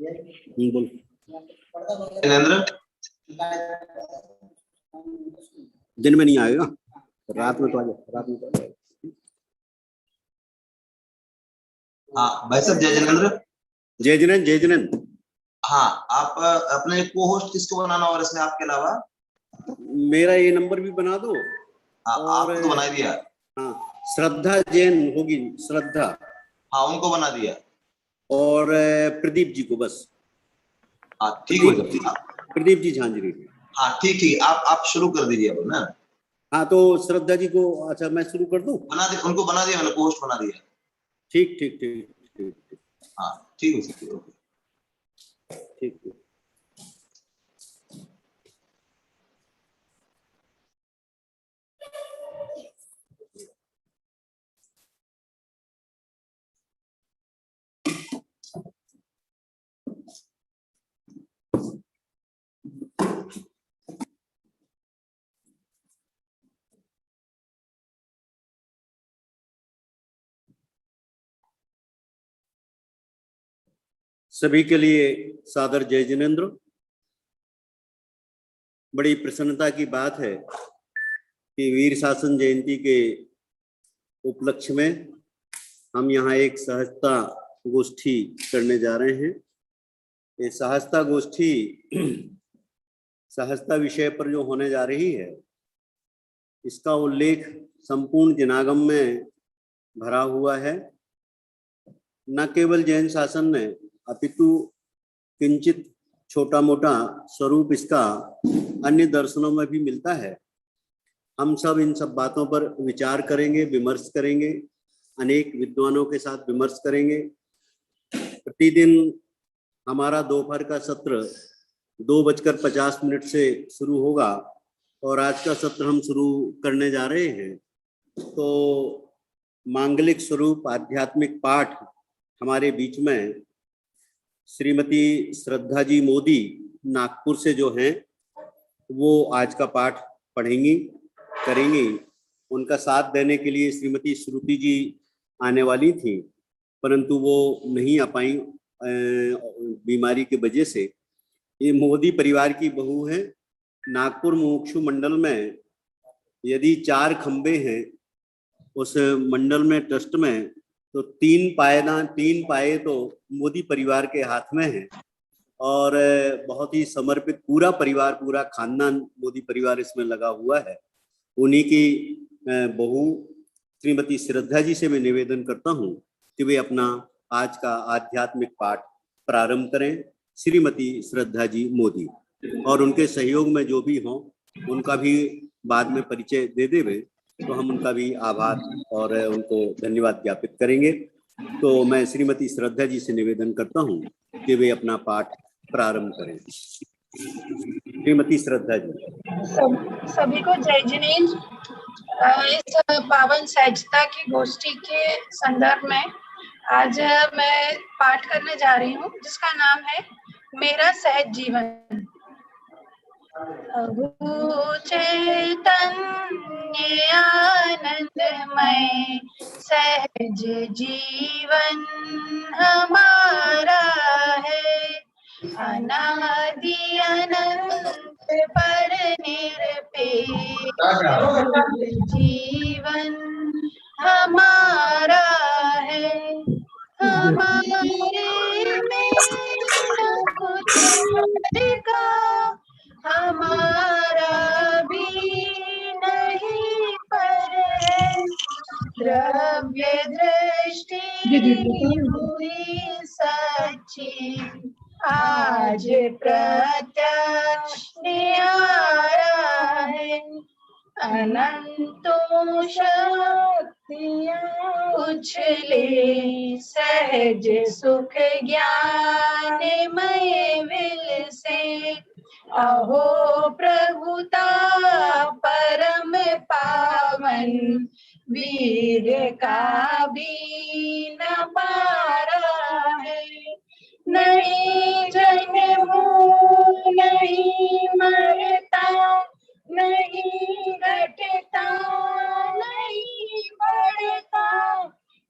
बोल। जिनेंद्र दिन में नहीं आएगा, रात में तो आ जाए, रात में तो आ जाए। हाँ भाई साहब, जय जिनेंद्र। जय जिनेंद्र, जय जिनेंद्र। हाँ, आप अपने को होस्ट किसको बनाना होगा इसमें आपके अलावा? मेरा ये नंबर भी बना दो। हाँ, और आपको तो बना दिया। हाँ, श्रद्धा जैन होगी, श्रद्धा। हाँ, उनको बना दिया। और प्रदीप जी को बस। हाँ ठीक है, प्रदीप जी झांझरी। हाँ ठीक ठीक, आप शुरू कर दीजिए अब ना। हाँ तो श्रद्धा जी को, अच्छा मैं शुरू कर दूं? बना दे, उनको बना दिया मैंने, पोस्ट बना दिया। ठीक ठीक ठीक ठीक ठीक। हाँ ठीक है सर, ओके ठीक है। सभी के लिए सादर जय जिनेंद्र। बड़ी प्रसन्नता की बात है कि वीर शासन जयंती के उपलक्ष्य में हम यहाँ एक सहजता गोष्ठी करने जा रहे हैं। ये सहजता गोष्ठी सहजता विषय पर जो होने जा रही है, इसका उल्लेख संपूर्ण जनागम में भरा हुआ है। न केवल जैन शासन में, अपितु किंचित छोटा मोटा स्वरूप इसका अन्य दर्शनों में भी मिलता है। हम सब इन सब बातों पर विचार करेंगे, विमर्श करेंगे, अनेक विद्वानों के साथ विमर्श करेंगे। प्रतिदिन हमारा दोपहर का सत्र 2:50 से शुरू होगा और आज का सत्र हम शुरू करने जा रहे हैं। तो मांगलिक स्वरूप आध्यात्मिक पाठ हमारे बीच में श्रीमती श्रद्धा जी मोदी नागपुर से जो हैं, वो आज का पाठ पढ़ेंगी, करेंगी। उनका साथ देने के लिए श्रीमती श्रुति जी आने वाली थी, परंतु वो नहीं आ पाई बीमारी की वजह से। ये मोदी परिवार की बहू है। नागपुर मुमुक्षु मंडल में यदि 4 खंबे हैं उस मंडल में, ट्रस्ट में, तो 3 पाए तो मोदी परिवार के हाथ में है। और बहुत ही समर्पित पूरा परिवार, पूरा खानदान मोदी परिवार इसमें लगा हुआ है। उन्हीं की बहू श्रीमती श्रद्धा जी से मैं निवेदन करता हूँ कि वे अपना आज का आध्यात्मिक पाठ प्रारंभ करें। श्रीमती श्रद्धा जी मोदी, और उनके सहयोग में जो भी हों उनका भी बाद में परिचय दे देवे तो हम उनका भी आभार और उनको धन्यवाद ज्ञापित करेंगे। तो मैं श्रीमती श्रद्धा जी से निवेदन करता हूँ कि वे अपना पाठ प्रारंभ करें। श्रीमती श्रद्धा जी। सभी को जय जिनेंद्र। इस पावन सहजता की गोष्ठी के संदर्भ में आज मैं पाठ करने जा रही हूँ, जिसका नाम है मेरा सहज जीवन। प्रभु चैतन्य आनंदमय सहज जीवन हमारा है, अनादि अनंत पर निरपेक्ष जीवन हमारा है। हमारे में न कुछ का हमारा भी नहीं, पर है द्रव्य दृष्टि हुई सच्ची, आज प्रत्यक्ष न्यारा है। अनंतों शक्तियाँ उछले सहज सुख ज्ञानमय विल से, अहो प्रभुता परम पावन, वीर का भी न पारा है। नहीं जन्मो नहीं मरता, नहीं घटता नहीं बढ़ता,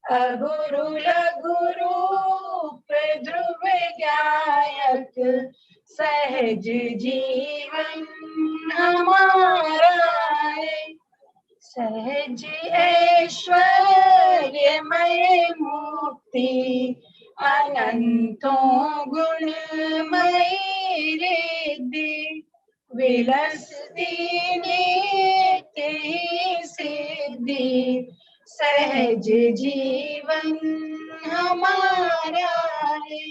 अगुरु लघु रूप ध्रुव ज्ञान सहज जीवन हमारा है। सहज ऐश्वर्यमय मुक्ति अनंतों गुणमयी रिद्धि विलसती नित्य ही सिद्धि। सहज जीवन हमारा है।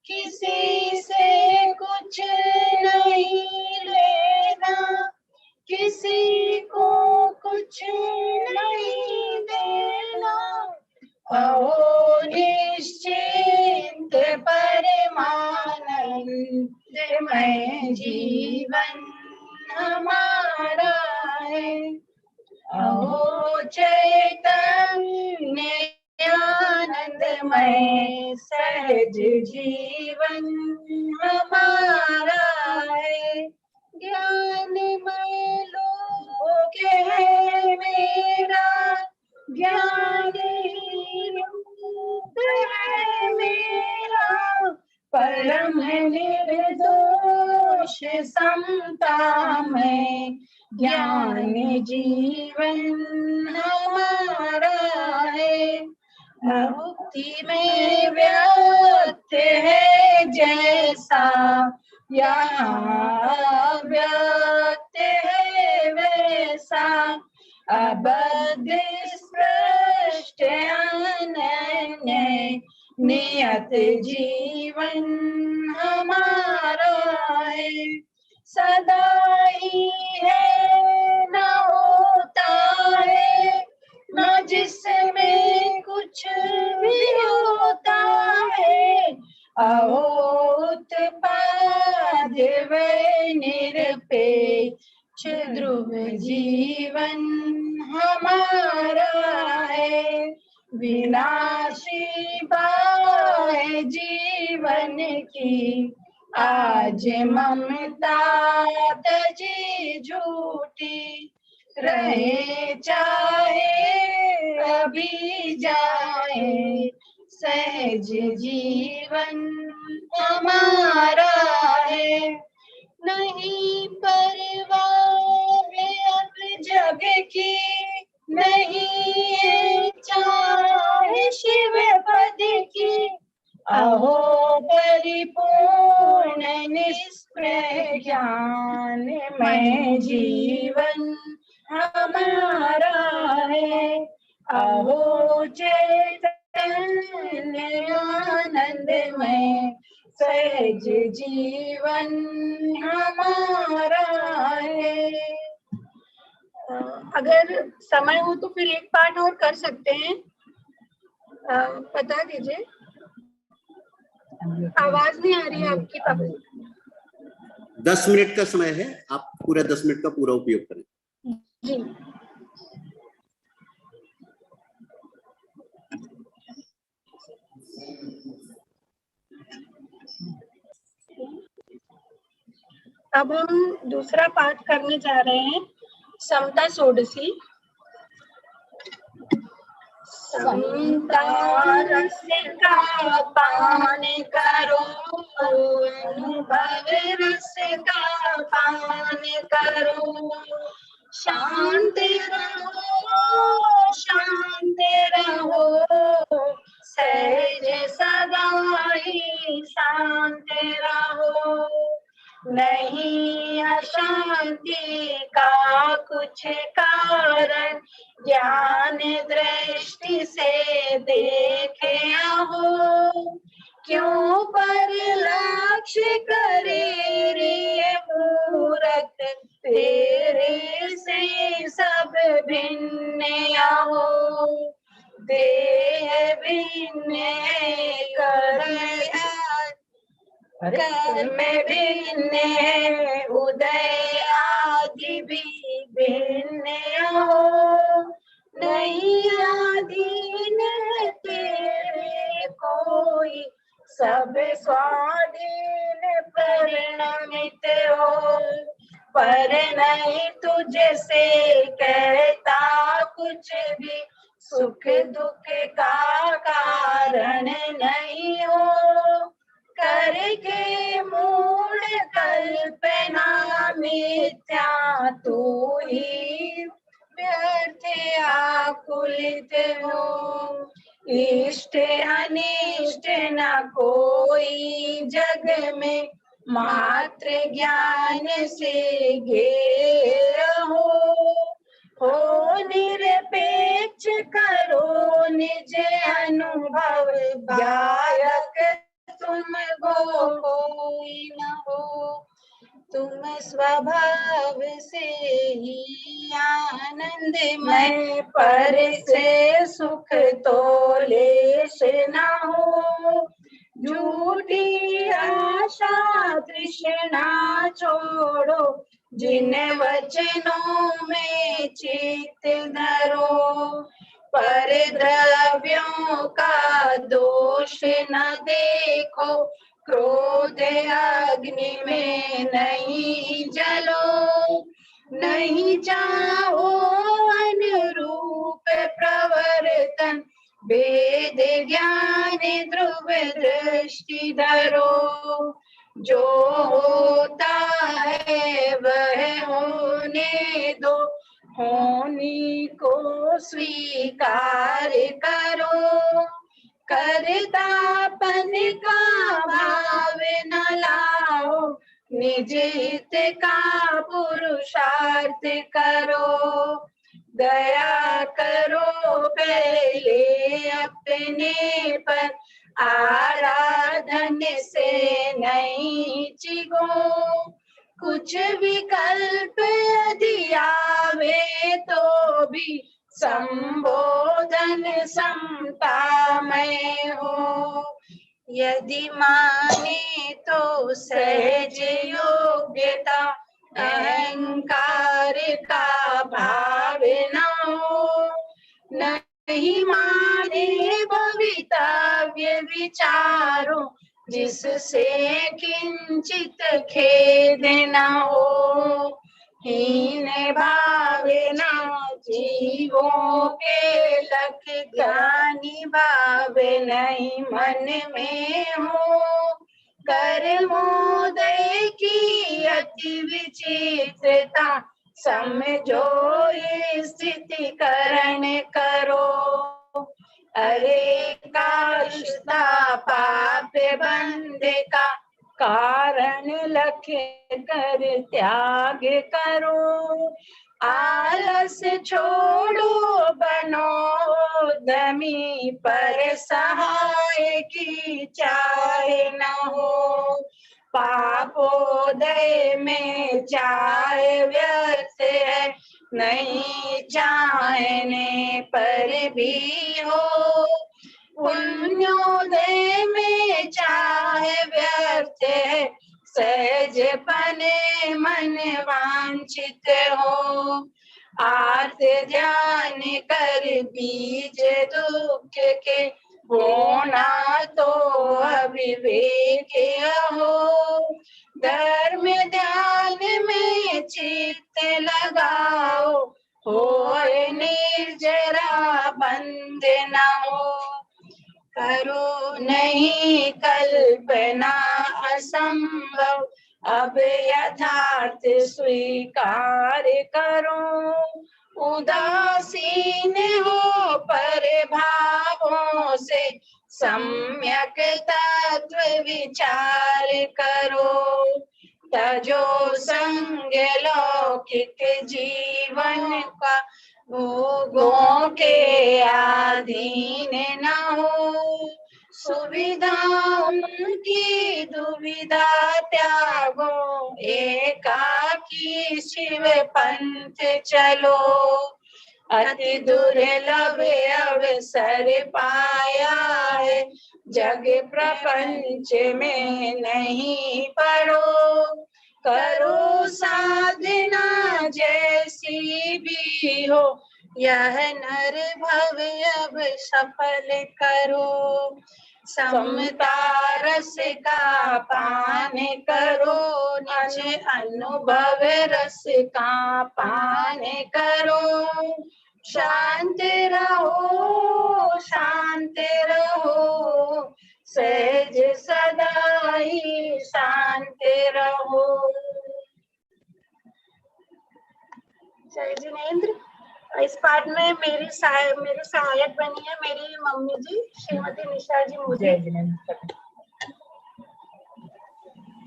किसी से कुछ नहीं लेना, किसी को कुछ नहीं देना। आओ निश्चिंत परमानंदमय जीवन हमारा है। आओ चैतन्य आनंदमय सहज जीवन हमारा है। ज्ञानमय लोक है मेरा, ज्ञानी रूप है मेरा। परम है निर्दोष समता में ज्ञान जीवन हमारा है। मुक्ति में व्यक्त है जैसा यहाँ व्यक्त है वैसा। अबध स्पष्ट अनन्य नियत जीवन हमारा है। सदा ही है न होता है, न जिसमें कुछ भी होता है। आओ उत्पाद व निरपेक्ष ध्रुव जीवन हमारा है। विनाशी बाह जीवन की आज ममता तजी झूठी। रहे चाहे अभी जाए सहज जीवन हमारा है। नहीं परवाह अब जग की, नहीं है चाहे शिव पद की। अहो परिपूर्ण निष्प्रह ज्ञान में जीवन हमारा है। अहो चैतन्य आनंद में सहज जीवन हमारा है। अगर समय हो तो फिर एक पाठ और कर सकते हैं, बता दीजिए। आवाज नहीं आ रही है आपकी पापा। 10 मिनट का समय है, आप पूरा 10 मिनट का पूरा उपयोग करें। जी। अब हम दूसरा पाठ करने जा रहे हैं, समता षोडशी। समता रस का पान करो, अनुभव रस का पान करो। शांत रहो सहज सदा ही शांत रहो। नहीं अशांति का कुछ कारण ज्ञान दृष्टि से देखे हो। क्यों पर लक्ष्य करे रे मूरत, तेरे से सब भिन्न हो। देह भिन्न कर्म भिन्न है, उदय आदि भी भिन्न हो। नहीं आदीन तेरे कोई, सब स्वाधीन परिणमित हो। पर नहीं तुझसे कहता कुछ भी, सुख दुख का कारण नहीं हो। करके मूढ़ कल्पना मिथ्या तू ही व्यर्थ आकुलित हो। इष्ट अनिष्ट न कोई जग में मात्र ज्ञान से घेर हो निरपेक्ष करो निज अनुभव गायक तुम गो कोई न हो। तुम स्वभाव से ही आनंदमय पर से सुख तो लेश न हो। झूठी आशा तृष्णा छोड़ो जिन वचनों में चित्त धरो। पर द्रव्यों का दोष न देखो क्रोध अग्नि में नहीं जलो। नहीं चाहो अनुरूप प्रवर्तन वेद ज्ञान ध्रुव दृष्टि धरो। जो होता है वह होने दो होनी को स्वीकार करो। करतापन का भाव न लाओ निज हित का पुरुषार्थ करो। दया करो पहले अपने पर आराधन से नहीं चिगो। कुछ विकल्प यदि आवे तो भी संबोधन समता में हो। यदि माने तो सहज योग्यता अहंकार का भाव न हो। नहीं माने भवितव्य विचारो जिससे किंचित खेद न हो। हीन भावना जीवों के लख ज्ञानी भाव नहीं मन में हो। कर्मोदय की अति विचित्रता समझो स्थिति करण करो। अरे काष्ठा पाप बंध का कारण लख कर त्याग करो। आलस छोड़ो बनो दमी पर सहाय की चाहे न हो। पापोदय में चाहे व्यर्थ है नहीं चाहने पर भी हो। पुण्योदय में चाहे व्यर्थ है सहज बने मन वांछित हो। आर्त ध्यान कर बीज दुख के होना तो अविवेक हो। धर्म ध्यान में चित्त लगाओ हो निर्जरा बंद न हो। करो नहीं कल्पना असंभव अब यथार्थ स्वीकार करो। उदासीन हो पर भावों से सम्यक तत्व विचार करो। तजो संग लौकिक जीवन का भोगों के अधीन न हो। सुविधा उनकी दुविधा त्यागो एकाकी शिव पंथ चलो। अति दुर्लभ अवसर पाया है जग प्रपंच में नहीं पड़ो। करो साधना जैसी भी हो यह नर भव अब सफल करो। समता रस का पान करो निज अनुभव रस का पान करो। शांत रहो सहज सदा ही शांत रहो। जय जिनेंद्र। इस पाठ में मेरी सहायक बनी है मेरी मम्मी जी श्रीमती निशा जी मोदी। जय जिनेंद्र।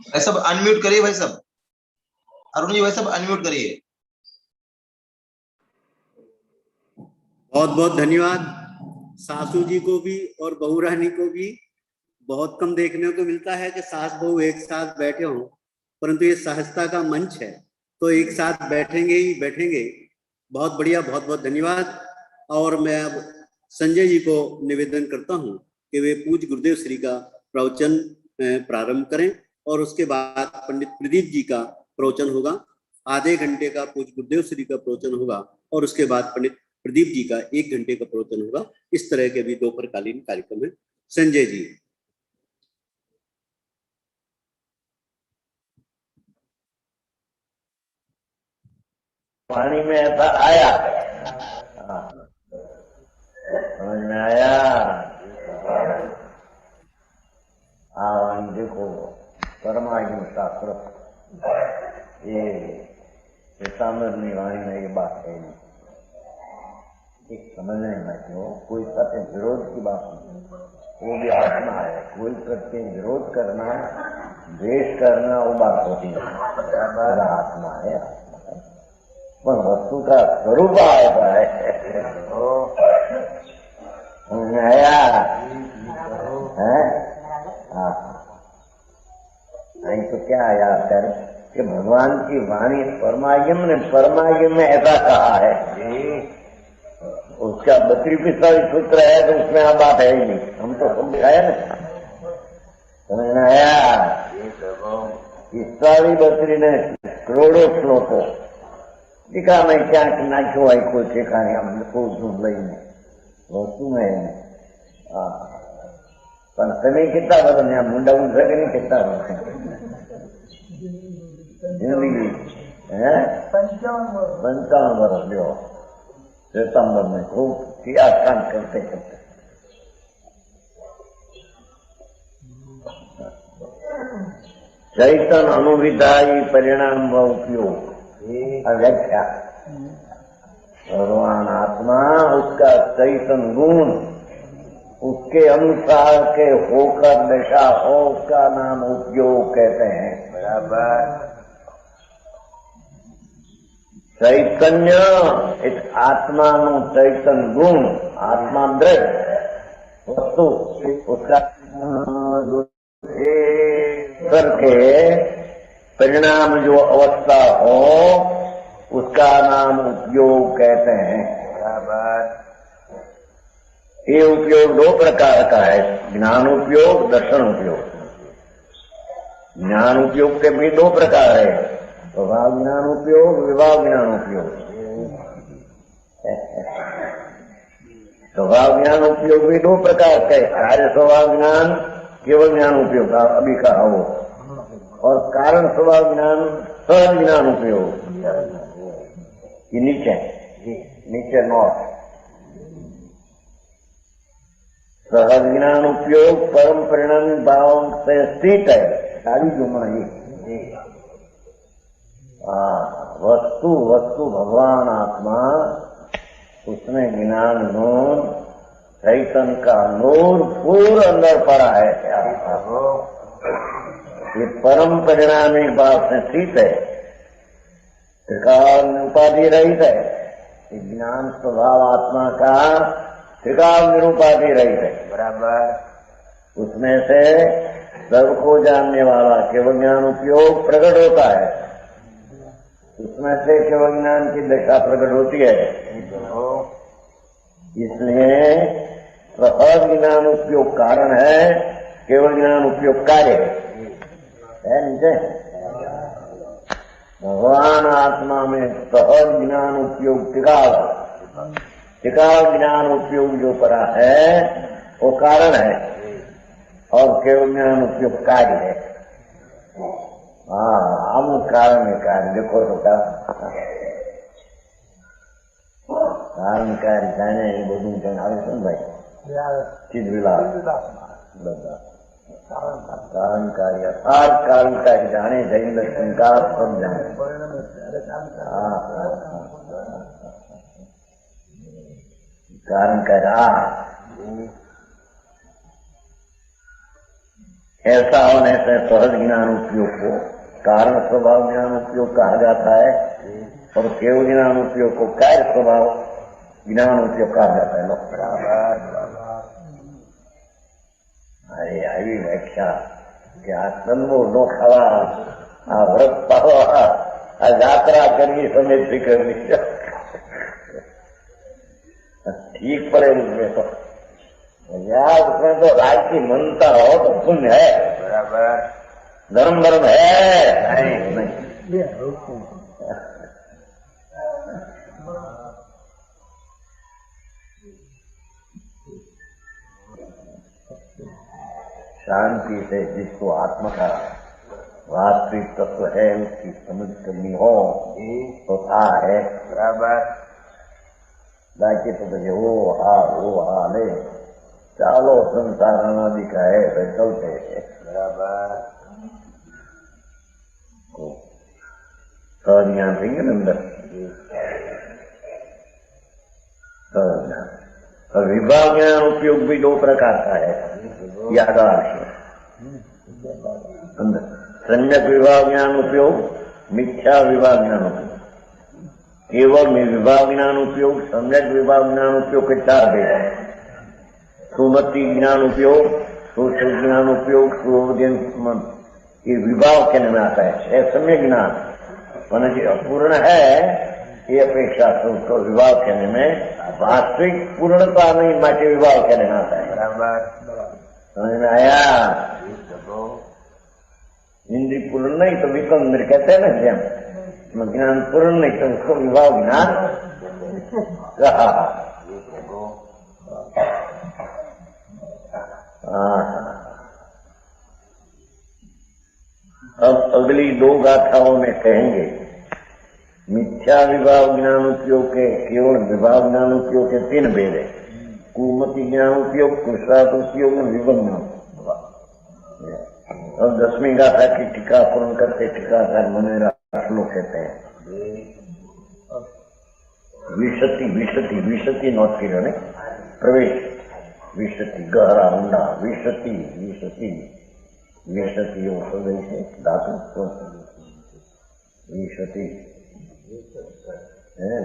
भाई सब अनम्यूट करिए, भाई सब। अरुण जी भाई सब अनम्यूट करिए। बहुत बहुत धन्यवाद सासू जी को भी और बहू रानी को भी। बहुत कम देखने को मिलता है कि सास बहू एक साथ बैठे हों, परंतु ये सहजता का मंच है तो एक साथ बैठेंगे ही बैठेंगे। बहुत बढ़िया, बहुत बहुत धन्यवाद। और मैं अब संजय जी को निवेदन करता हूं कि वे पूज्य गुरुदेव श्री का प्रवचन प्रारंभ करें और उसके बाद पंडित प्रदीप जी का प्रवचन होगा। आधे घंटे का पूज्य गुरुदेव श्री का प्रवचन होगा और उसके बाद पंडित प्रदीप जी का 1 घंटे का प्रवचन होगा। इस तरह के भी दोपहरकालीन कार्यक्रम है। संजय जी। पानी में ऐसा आया, समझ में आया। देखो परमायु शास्त्र ये सामने वाणी में ये बात है नहीं, एक समझने में क्यों कोई सत्य विरोध की बात नहीं, वो भी आत्मा है। कोई प्रति विरोध करना, द्वेष करना वो बात होती है, आत्मा है। पर वस्तु का स्वरूप ऐसा है। आया है नहीं तो क्या आया कर कि भगवान की वाणी परमायम ने परमायम में ऐसा कहा है। उसका 32 सूत्र है तो उसमें आप बात है ही नहीं, हम तो समझाया ना। समझ में आया। इस 32 ने करोड़ों श्लोकों दिखा मैं क्या नाख्यो आई कोई ठिकाने हम ढूंढ रही नहीं वस्तु में पर समय कितना बदल मुंडा उठ सके नहीं कितना जिंदगी है 55 वर्ष लो सितंबर में खूब क्रियास्थान करते करते चैतन अनुविधायी परिणाम व उपयोग व्याख्या। भगवान आत्मा उसका चैतन गुण उसके अनुसार के होकर दशा हो उसका नाम उपयोग कहते हैं। बराबर। चैतन्य एक आत्मा नु चैतन गुण आत्मा द्रव्य वस्तु उसका करके परिणाम जो अवस्था हो उसका नाम उपयोग कहते हैं। बराबर। ये उपयोग 2 प्रकार का है, ज्ञान उपयोग, दर्शन उपयोग। ज्ञान उपयोग के भी 2 प्रकार है, स्वभाव ज्ञान उपयोग, विभाग ज्ञान उपयोग। स्वभाव ज्ञान उपयोग भी 2 प्रकार के, कार्य स्वभाव ज्ञान, केवल ज्ञान उपयोग अभी कहा वो, और कारण स्वभाव ज्ञान, सहज ज्ञान उपयोग। ये नीचे नॉट सहज ज्ञान उपयोग परम परिणामी भाव से स्थित है। सारी जुमड़ी वस्तु भगवान आत्मा उसमें ज्ञान नूर चैतन का नूर पूर्ण अंदर पड़ा है। ये परम परिणामी भाव से स्थित है, त्रिकाल उपाधि रहित है। ज्ञान स्वभाव आत्मा का त्रिकाल निरूपाधि रहित है। बराबर। उसमें से सबको जानने वाला केवल ज्ञान उपयोग प्रकट होता है, उसमें से केवल ज्ञान की दशा प्रकट होती है। इसलिए सहज ज्ञान उपयोग कारण है, केवल ज्ञान उपयोग कार्य है। नीचे भगवान आत्मा में सहज ज्ञान उपयोग टिकाव ज्ञान उपयोग जो पड़ा है वो कारण है और केवल ज्ञान उपयोग कार्य है। अमुक कारण है कार्य। देखो तो कारण कार्य जाने બધું જણાવે છે ને ભાઈ ચિદ વિલાસ બધા कारण कार्य यथार्थ कारण कार्य जाने जैन दर्शन का सब जाने। कारण कार्य ऐसा होने से सहज ज्ञान उपयोग को कारण स्वभाव ज्ञान उपयोग कहा जाता है और केवल ज्ञान उपयोग को कार्य स्वभाव ज्ञान उपयोग कहा जाता है। अरे આવી વ્યાખ્યા કે આ સન્મો નો ખાવા આ વ્રત પાવા આ યાત્રા કરવી સમય થી કરવી ठीक पड़े उसमें तो यार उसमें तो राज की मनता हो तो पुण्य है बराबर धर्म धर्म है नहीं शांति से जिसको आत्मा का वास्तविक तत्व है उसकी समझ करनी हो तो था है बराबर बाकी तो वो हाले चालो संसार अनादि का है चलते बराबर सहज ज्ञान देंगे ना अंदर सहज ज्ञान और विभाग ज्ञान उपयोग भी दो प्रकार का है यादाश अंदर सम्यक विभाग ज्ञान उपयोग मिथ्या विभाग ज्ञान उपयोग केवल में विभाग ज्ञान उपयोग सम्यक विभाग ज्ञान उपयोग के चार भेद है सुमति ज्ञान उपयोग सोशल ज्ञान उपयोग सुवोधन ये विभाग कहने में आता है सम्यक ज्ञान मान जो अपूर्ण है ये अपेक्षा से उसको विभाग कहने में वास्तविक पूर्णता नहीं माटे विभाग कहने में आता है बराबर समझ में आया इंद्री पूर्ण नहीं तो विकंद्र कहते हैं ना जम ज्ञान पूर्ण नहीं तो उसको विभाग ज्ञान कहा। अब अगली दो गाथाओं में कहेंगे मिथ्या विभाग ज्ञान उपयोग के केवल विभाग ज्ञान उपयोग के तीन भेद है कुमति ज्ञान उपयोग पुरुषार्थ उपयोग में विभंग। अब 10वीं गाथा की टीका पूर्ण करते टीकाकार मनेरा श्लोक कहते हैं विशति विशति विशति नोट की रहने प्रवेश विशति गहरा ऊंडा विशति विशति विशति औषधि से धातु विशति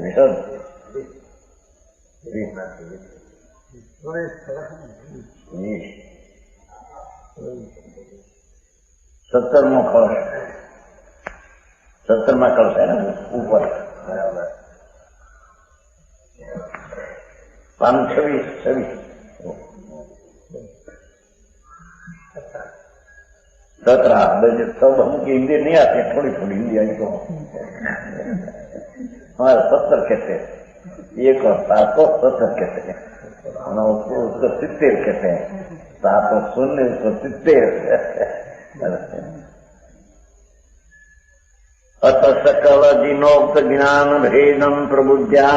विशद 17वां कलश 17वां कलश है ना ऊपर बराबर 26 17 सब हमकी हिंदी नहीं आती थोड़ी थोड़ी हिंदी आई तो हमारे 70 कहते हैं एक और 7 को 70 कहते हैं उसको 70 कहते हैं 7 शून्य उसको 70 अत सकल जिनोक्त ज्ञान भेदम प्रबुद्ध्या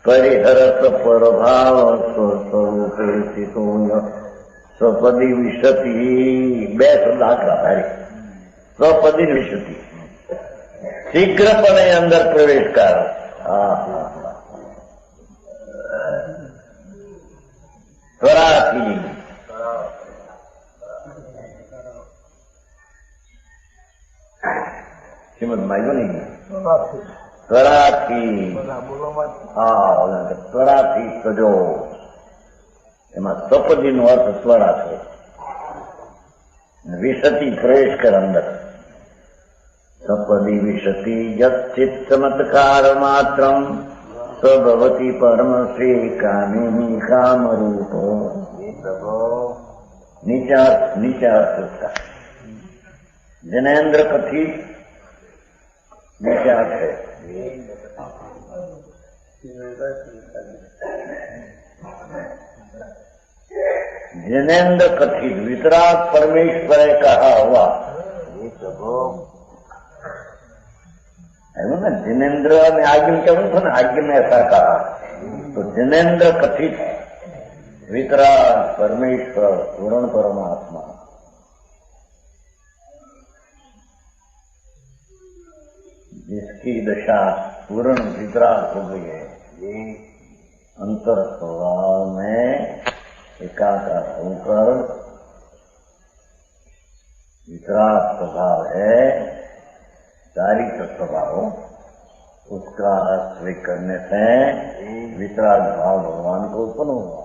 परिहरत परभाव स्वस्वरूप स्थितो स्वपदी विशति बे शब्द आकरा स्वपदी विशति शीघ्रपणे अंदर प्रवेश कर त्वराती श्रीमद माइको नहीं त्वराती त्वराती सजो એમાં સપદી નો અર્થ સ્વરા છે વિશતિ પ્રવેશ કર અંદર સપદી વિશતિ યચ્છિત ચમત્કાર માત્રમ સ્વભવતી પરમ શ્રી કામિની કામરૂપ નીચા નીચા અર્થ જનેન્દ્ર કથિત નીચા છે जिनेन्द्र कथित वितराग परमेश्वर कहा हुआ है ना जिनेन्द्र ने आज्ञा में क्या था ना आज्ञा में ऐसा कहा तो जिनेन्द्र कथित वितराग परमेश्वर पूर्ण परमात्मा जिसकी दशा पूर्ण वितराग हो गई है, ये अंतर स्वभाव में एकाकार होकर वितराग स्वभाव है, चारित्र स्वभाव, उसका आश्रय करने से वितराग भाव भगवान को उत्पन्न हुआ।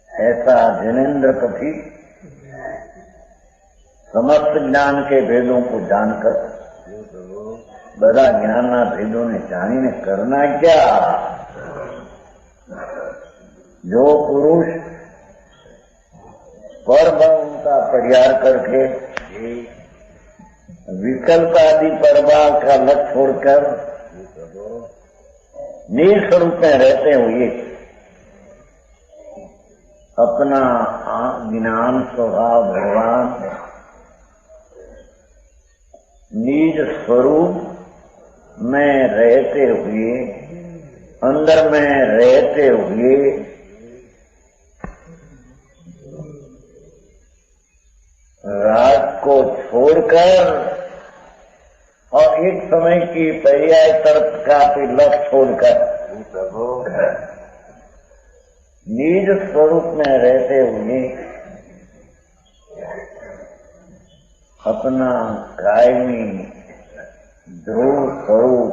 ऐसा जिनेन्द्र कभी समस्त ज्ञान के भेदों को जानकर बड़ा ज्ञाना भेदों ने जानी ने करना क्या? जो पुरुष परभाव का परिहार करके विकल्प आदि परभाव का लक्ष्य छोड़कर निस्वरूप में रहते हुए अपना ज्ञान स्वभाव भगवान निज स्वरूप में रहते हुए, अंदर में रहते हुए राग को छोड़कर और एक समय की पर्याय तरफ का लक्ष्य छोड़कर निज स्वरूप में रहते हुए अपना कायमी ध्रुव स्वरूप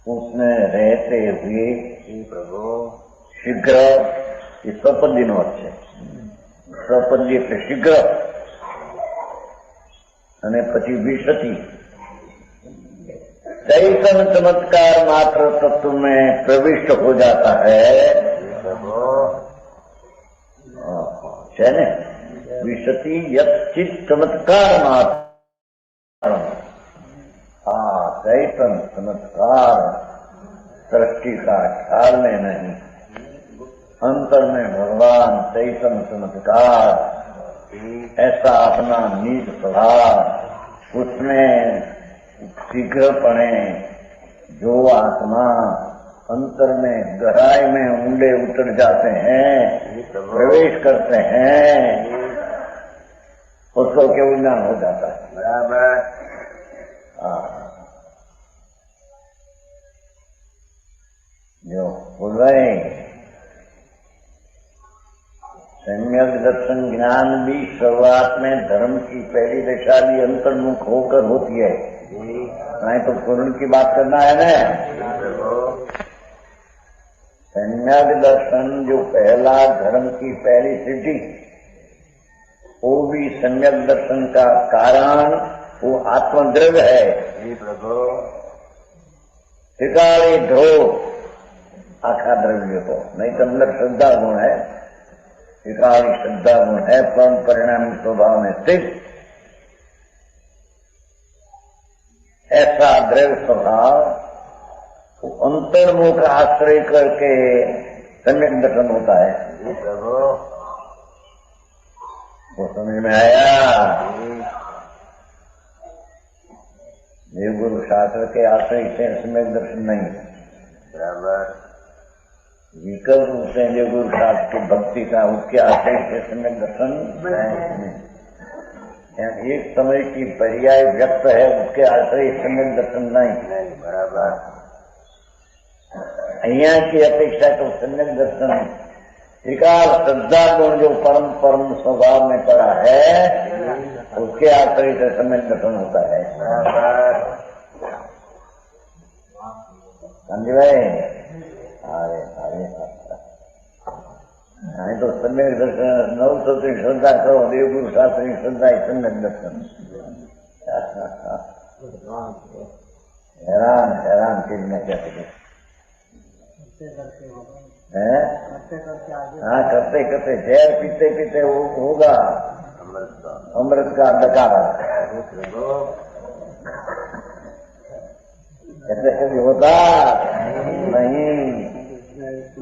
उसमें रहते हुए शीघ्र स्वपद्य अच्छे स्वपद्य એટલે शीघ्र અને પછી विशति चैतन्य चमत्कार मात्र तत्व में प्रविष्ट हो जाता है। विशति यच्चित चमत्कार मात्र, चैतन्य चमत्कार सृष्टि का ख्याल में नहीं, अंतर में भगवान चैतन्य चमत्कार ऐसा अपना निज स्वभाव उसमें शीघ्रपणे जो आत्मा अंतर में गहराई में ऊंडे उतर जाते हैं, प्रवेश करते हैं, उसको केवल ज्ञान हो जाता है। बराबर। जो हृदय सम्यक दर्शन ज्ञान भी शुरुआत में धर्म की पहली दशा भी अंतर्मुख होकर होती है, नहीं तो पूर्ण की बात करना है ना। सम्यक दर्शन जो पहला धर्म की पहली सिद्धि, वो भी सम्यक दर्शन का कारण वो आत्मद्रव्य है। त्रिकाली ध्रो आखा द्रव्य को, नहीं तो अंदर श्रद्धा गुण है, त्रिकाली श्रद्धा गुण है, परम परिणामी स्वभाव में स्थित ऐसा द्रव्य स्वभाव अंतर्मुख आश्रय करके सम्यक दर्शन होता है। वो समझ में आया? ये गुरु शास्त्र के आश्रय से सम्यक दर्शन नहीं, बराबर विकल्प रूप से जो गुरु शास्त्र की भक्ति का उसके आश्रय से सम्यक दर्शन नहीं। एक समय की पर्याय व्यक्त है, उसके आश्रय सम्यक दर्शन नहीं, बराबर। અહીંયા की अपेक्षा तो सम्यक दर्शन त्रिकाल श्रद्धा गुण जो परम स्वभाव में पड़ा है, उसके आश्रय से सम्यक दर्शन होता है। समझ गए? अरे नहीं तो सम्यक दर्शन नौ सती श्रद्धा करो, देव गुरु शास्त्री श्रद्धा सम्यक दर्शन। हैरान चीज क्या थे? हाँ, करते करते जहर पीते पीते होगा अमृत का डकारा। ऐसे कभी होता नहीं।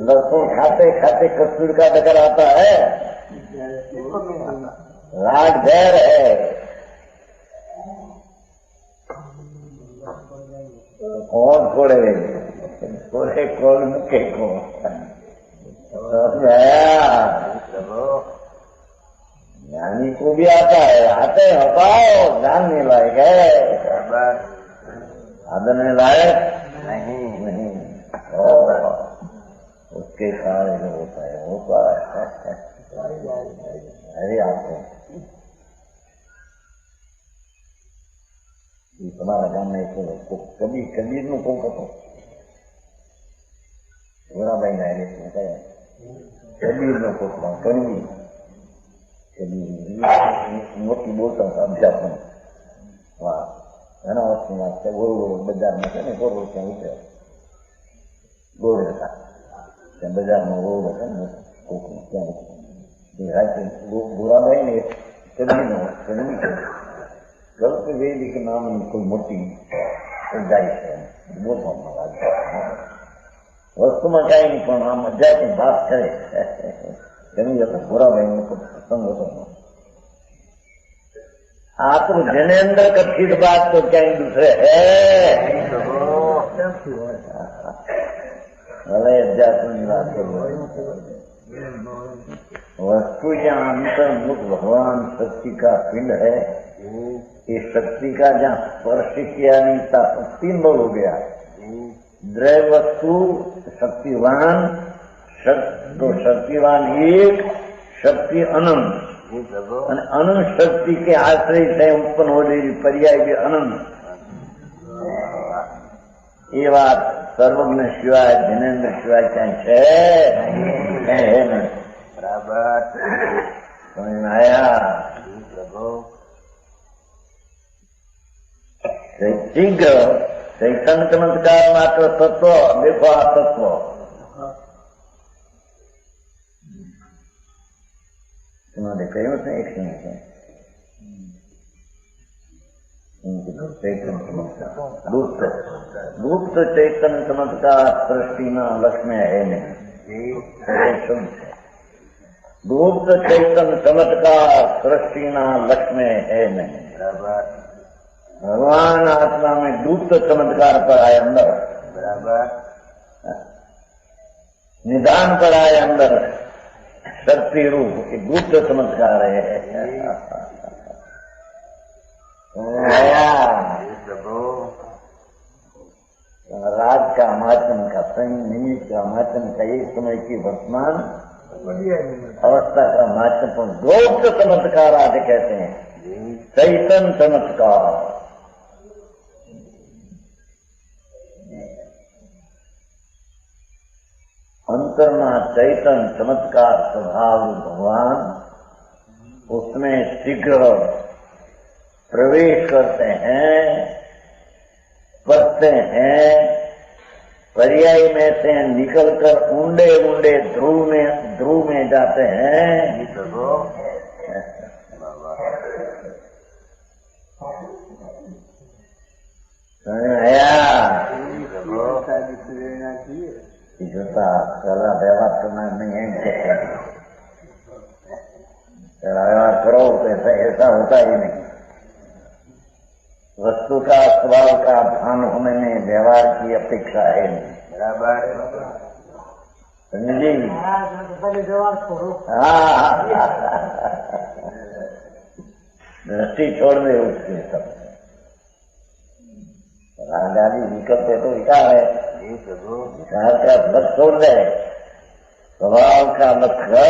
लहसुन खाते खाते कस्तूर का डकर आता है, राग जहर है, कौन छोड़े? छोड़े कौन मुखे को? ज्ञानी ज्ञानी को भी आता है, आते हैं हटाओ, जानने लायक है, साधन लायक नहीं। और उसके कारण जो होता है होता है। अरे आपको तुम्हारा जानना है कभी कबीर નું કોણ હતો ઘોડાભાઈ ના એરિયા કબીર નો કોણ કણવી મોટી બોલતા અભ્યાસ વાહ ઘણા વર્ષની વાત છે ગોળ ગોળ બજારમાં છે ને ગોળ ત્યાં ઉતરે ગોળ હતા ત્યાં બજારમાં ગોળ હતા ને ત્યાં રાતે ગોરાભાઈ ને કબીર નો કણવી गलत वेदी के नाम कोई मोटी जाए है वस्तु में कहीं नहीं पण आम मजा की बात करे कहीं तो बुरा भाई को प्रसंग होता आप तो जनेन्द्र कथित बात तो कहीं दूसरे है भले अध्यात्म बात वस्तु या अंतर्मुख भगवान शक्ति का पिंड है। इस शक्ति का जहाँ स्पर्श किया नहीं था तीन बोल हो गया। द्रव्य वस्तु शक्तिवान तो शक्तिवान एक शक्ति अनंत अनंत शक्ति के आश्रय से उत्पन्न हो रही पर्याय भी अनंत। ये बात सर्वज्ञ शिवाय जिनेन्द्र शिवाय क्या है नहीं बराबर समझ में आया। शीघ्र चैतन्य चमत्कार मात्र तत्व देखो आ तत्व तुम्हारे कहीं से एक नहीं है चैतन्य चमत्कार गुप्त चैतन्य चमत्कार सृष्टि में लक्ष्य है नहीं गुप्त चैतन्य चमत्कार सृष्टि में लक्ष्य है नहीं बराबर। भगवान आत्मा में गुप्त चमत्कार पर आए अंदर बराबर निदान पर आए अंदर शक्ति रूप एक गुप्त चमत्कार है। राज का माध्यम का संग निमित्त का माध्यम का एक समय की वर्तमान अवस्था का माध्यम गुप्त चमत्कार आदि कहते हैं। चैतन्य चमत्कार अंतर्ना चैतन्य चमत्कार स्वभाव भगवान उसमें शीघ्र प्रवेश करते हैं पढ़ते हैं पर्याय में से निकलकर ऊंडे ऊंडे ध्रुव में जाते हैं। जोता कला व्यवहार करना नहीं है व्यवहार करो तो ऐसा होता ही नहीं। वस्तु का स्वभाव का भान होने में व्यवहार की अपेक्षा है नहीं बराबर समझी। दृष्टि छोड़ दे उसके सब रागादी निकलते तो विकार है विकार का लक्ष्य छोड़ दे स्वभाव का लक्ष्य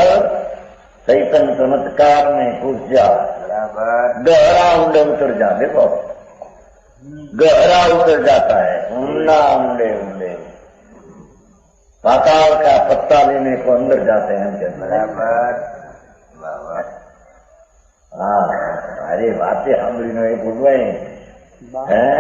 चैतन्य चमत्कार में घुस जा बराबर गहरा ऊंडे उतर जा। देखो गहरा उतर जाता है ऊंडा ऊंडे ऊंडे पाताल का पत्ता लेने को अंदर जाते हैं बराबर। हाँ अरे बातें हम नहीं बोल रहे हैं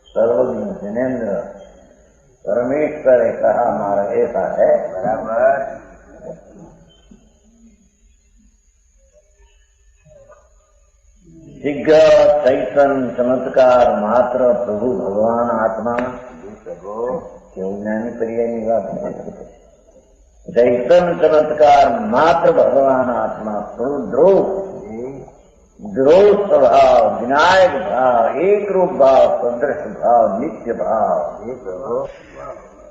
सर्वज्ञ जिनेन्द्र परमेश्वर कहा हमारा ऐसा है बराबर। शीघ्र चैतन्य चमत्कार मात्र प्रभु भगवान आत्मा क्यों ज्ञानी पर्याय निवास चैतन्य चमत्कार मात्र भगवान आत्मा प्रभु ध्रुव द्रोह स्वभाव, विनायक भाव, एक रूप भाव, सदृश भाव, नित्य भाव,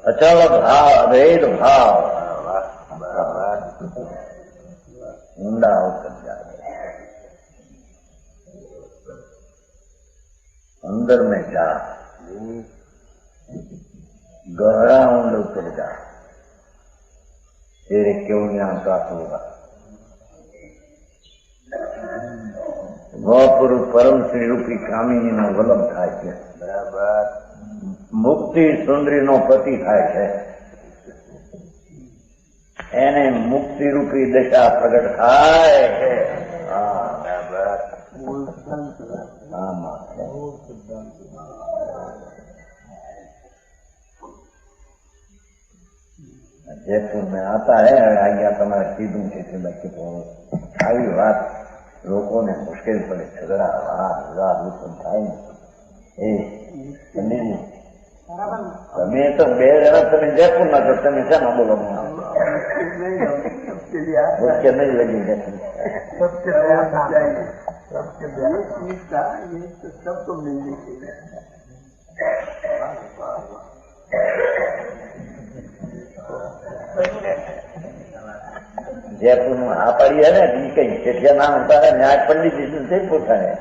अचल भाव, अभेद भाव, ऊंडा होकर जाए, अंदर में जा, गहरा ऊंड उतर जा, तेरे क्यों ज्ञान प्राप्त होगा। ગોપુર પરમ શ્રી રૂપી કામિની નો વલમ થાય છે, બરાબર, મુક્તિ સુંદરી નો પતિ થાય છે, એને મુક્તિ રૂપી દશા પ્રગટ થાય છે। जयपुर में आता है आज्ञा तुम्हारे सीधू क्षेत्र बच्चे को આવી વાત લોકોને મુશ્કેલ પડે, ઝઘડા થાય ને એ તમે તો બે જણા તમે જયપુર ના છો, તમે શેમાં બોલો મુશ્કેલ નહીં લગી જશે। जयपुर में आ पड़ी है ना, कहीं चिट्ठिया नाम होता है, न्याय पंडित जी से पूछा है,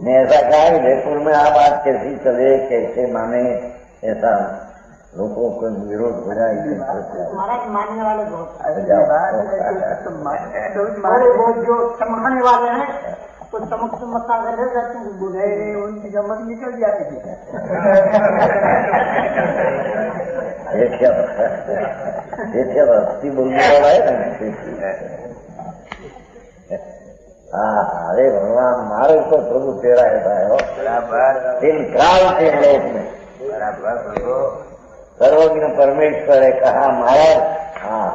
ने ऐसा कहा कि जयपुर में आ बात कैसी चले, कैसे माने, ऐसा लोगों को विरोध हो जाए। मानने वाले बहुत जो चमकने वाले हैं तो चमक चमकता बुझे उनकी चमक निकल जाती है। भक्ति बोलने वाला है ना। हाँ, अरे भगवान मारे तो प्रभु तेरा ऐसा है हो, तीन काल के लोक में, सर्वज्ञ परमेश्वर है कहा महाराज। हाँ,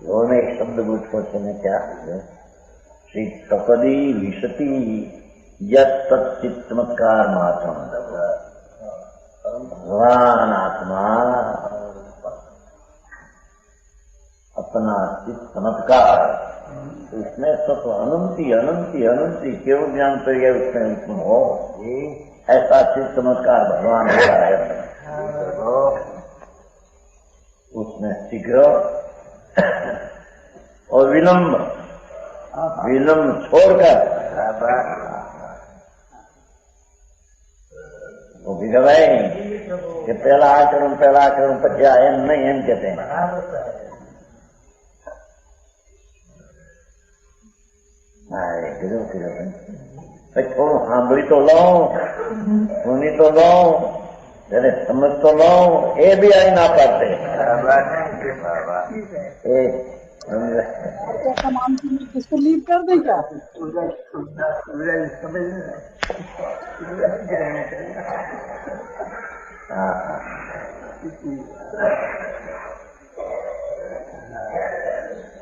दोनों एक शब्द पूछो ने क्या श्री तपदी विशति यत्चित चमत्कार मात्र भगवान आत्मा अपना चित चमत्कार, इसमें सत्व अनंती अनंती अनंती केवल ज्ञान पर गया उसमें उत्पन्न हो, ऐसा चित चमत्कार भगवान का है। उसमें शीघ्र और विलंब, विलंब छोड़कर वो विधवाएं कि पहला आचरण पछया एम नहीं, एम कहते हैं। थोड़ा સાંભળી તો લો, સુની તો લો, जरा समझ तो लो, ये भी आई ना पाते। इसको लीव कर दे क्या?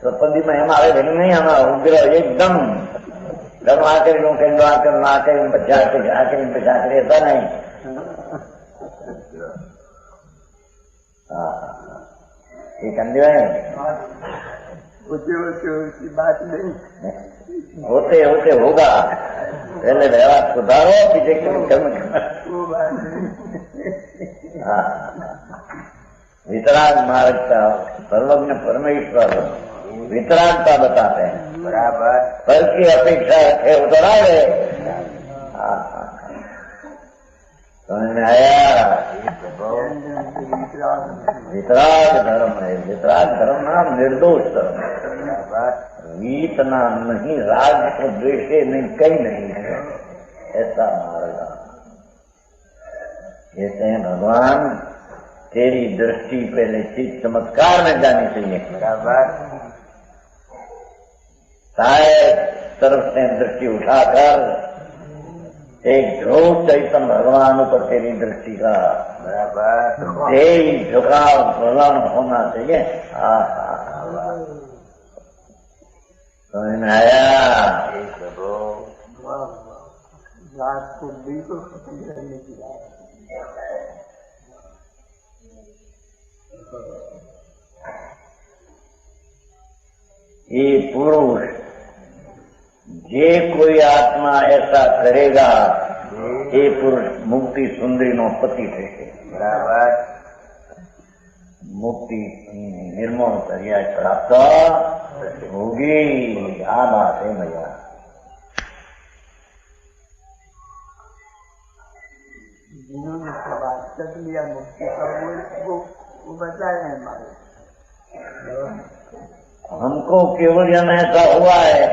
सपंदी में हमारे घर नहीं आना, उग्र एकदम डरवा कर लो, डरवा कर ना कर बचा के ऐसा नहीं। ये कंधे उसकी बात नहीं होते होते होगा, पहले व्यवहार सुधारो, पीछे कर्म। वितराग मार्ग का सर्वज्ञ परमेश्वर वितरागता बताते हैं, बराबर फल की अपेक्षा रखे उतरा गए। समझ में आया? वितराग धर्म है, वितराग धर्म नाम निर्दोष धर्म है, वीत नाम नहीं, राग को द्वेषे नहीं, कहीं नहीं है, ऐसा मार्ग। कहते हैं भगवान तेरी दृष्टि पहले चीज चमत्कार में जानी चाहिए, बराबर शायद तरफ से दृष्टि उठाकर एक ध्रुव चैतन्य भगवान ऊपर तेरी दृष्टि का बराबर तेरी झुकाव प्रदान होना चाहिए। समझ में आया? रात को बिल्कुल खत्म करने की बात। ये पुरुष जे कोई आत्मा ऐसा करेगा ये पुरुष मुक्ति सुंदरी नो पति थे। बराबर मुक्ति निर्मोह करिया प्राप्त होगी। आ बात है भैया। जिन्होंने बात कर लिया मुक्ति का वो बताए हमारे हमको केवल जन ऐसा हुआ है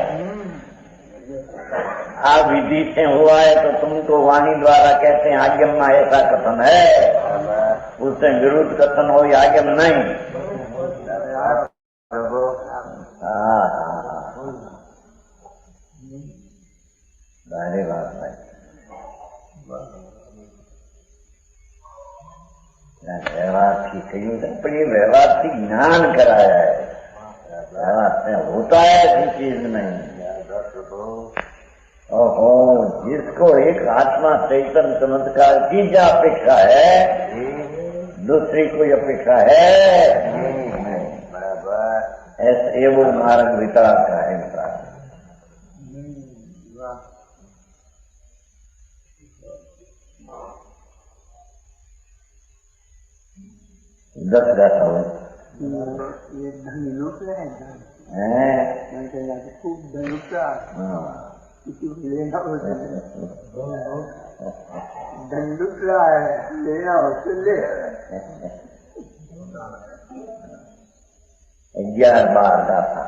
आ विधि से हुआ है तो तुमको वाणी द्वारा कहते हैं आज्ञम में ऐसा कथन है, उससे विरुद्ध कथन हो आज्ञम नहीं। अरे बात भाई व्यवहार की कहीं अपनी व्यवहार की ज्ञान कराया है। व्यवहार से होता है ऐसी चीज नहीं। ओहो जिसको एक आत्मा चैतन्य चमत्कार की क्या अपेक्षा है, दूसरी कोई अपेक्षा है बराबर। ऐसे वो मार्ग विचार का है इंसान। दस गाता हो ये धन लुट रहे हैं खूब धन लुट रहा लेना धन लुट रहा है, लेना उससे ले 11 बार गाता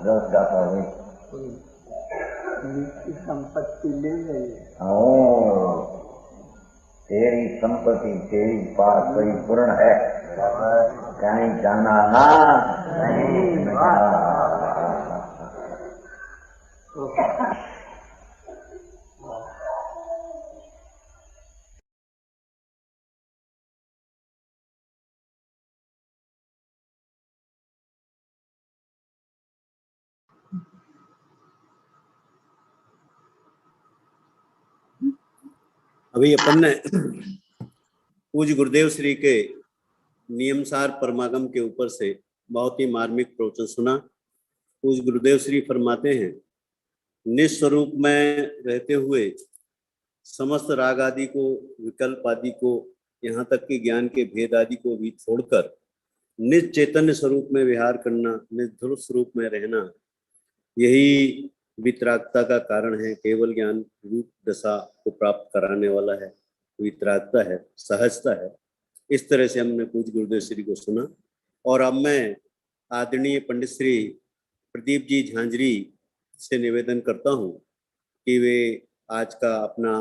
10 गाता हो संपत्ति ले रही है। तेरी संपत्ति तेरी पास परिपूर्ण है, कहीं जाना ना नहीं। अभी अपन ने पूज्य गुरुदेव श्री के नियमसार परमागम के ऊपर से बहुत ही मार्मिक प्रवचन सुना। पूज्य गुरुदेव श्री फरमाते हैं निस्वरूप में रहते हुए समस्त राग आदि को, विकल्प आदि को, यहाँ तक कि ज्ञान के भेद आदि को भी छोड़कर निज चैतन्य स्वरूप में विहार करना, निर्ध्रुव स्वरूप में रहना, यही वितरागता का कारण है। केवल ज्ञान रूप दशा को प्राप्त कराने वाला है, वितरागता है, सहजता है। इस तरह से हमने पूज्य गुरुदेव श्री को सुना। और अब मैं आदरणीय पंडित श्री प्रदीप जी झांझरी से निवेदन करता हूँ कि वे आज का अपना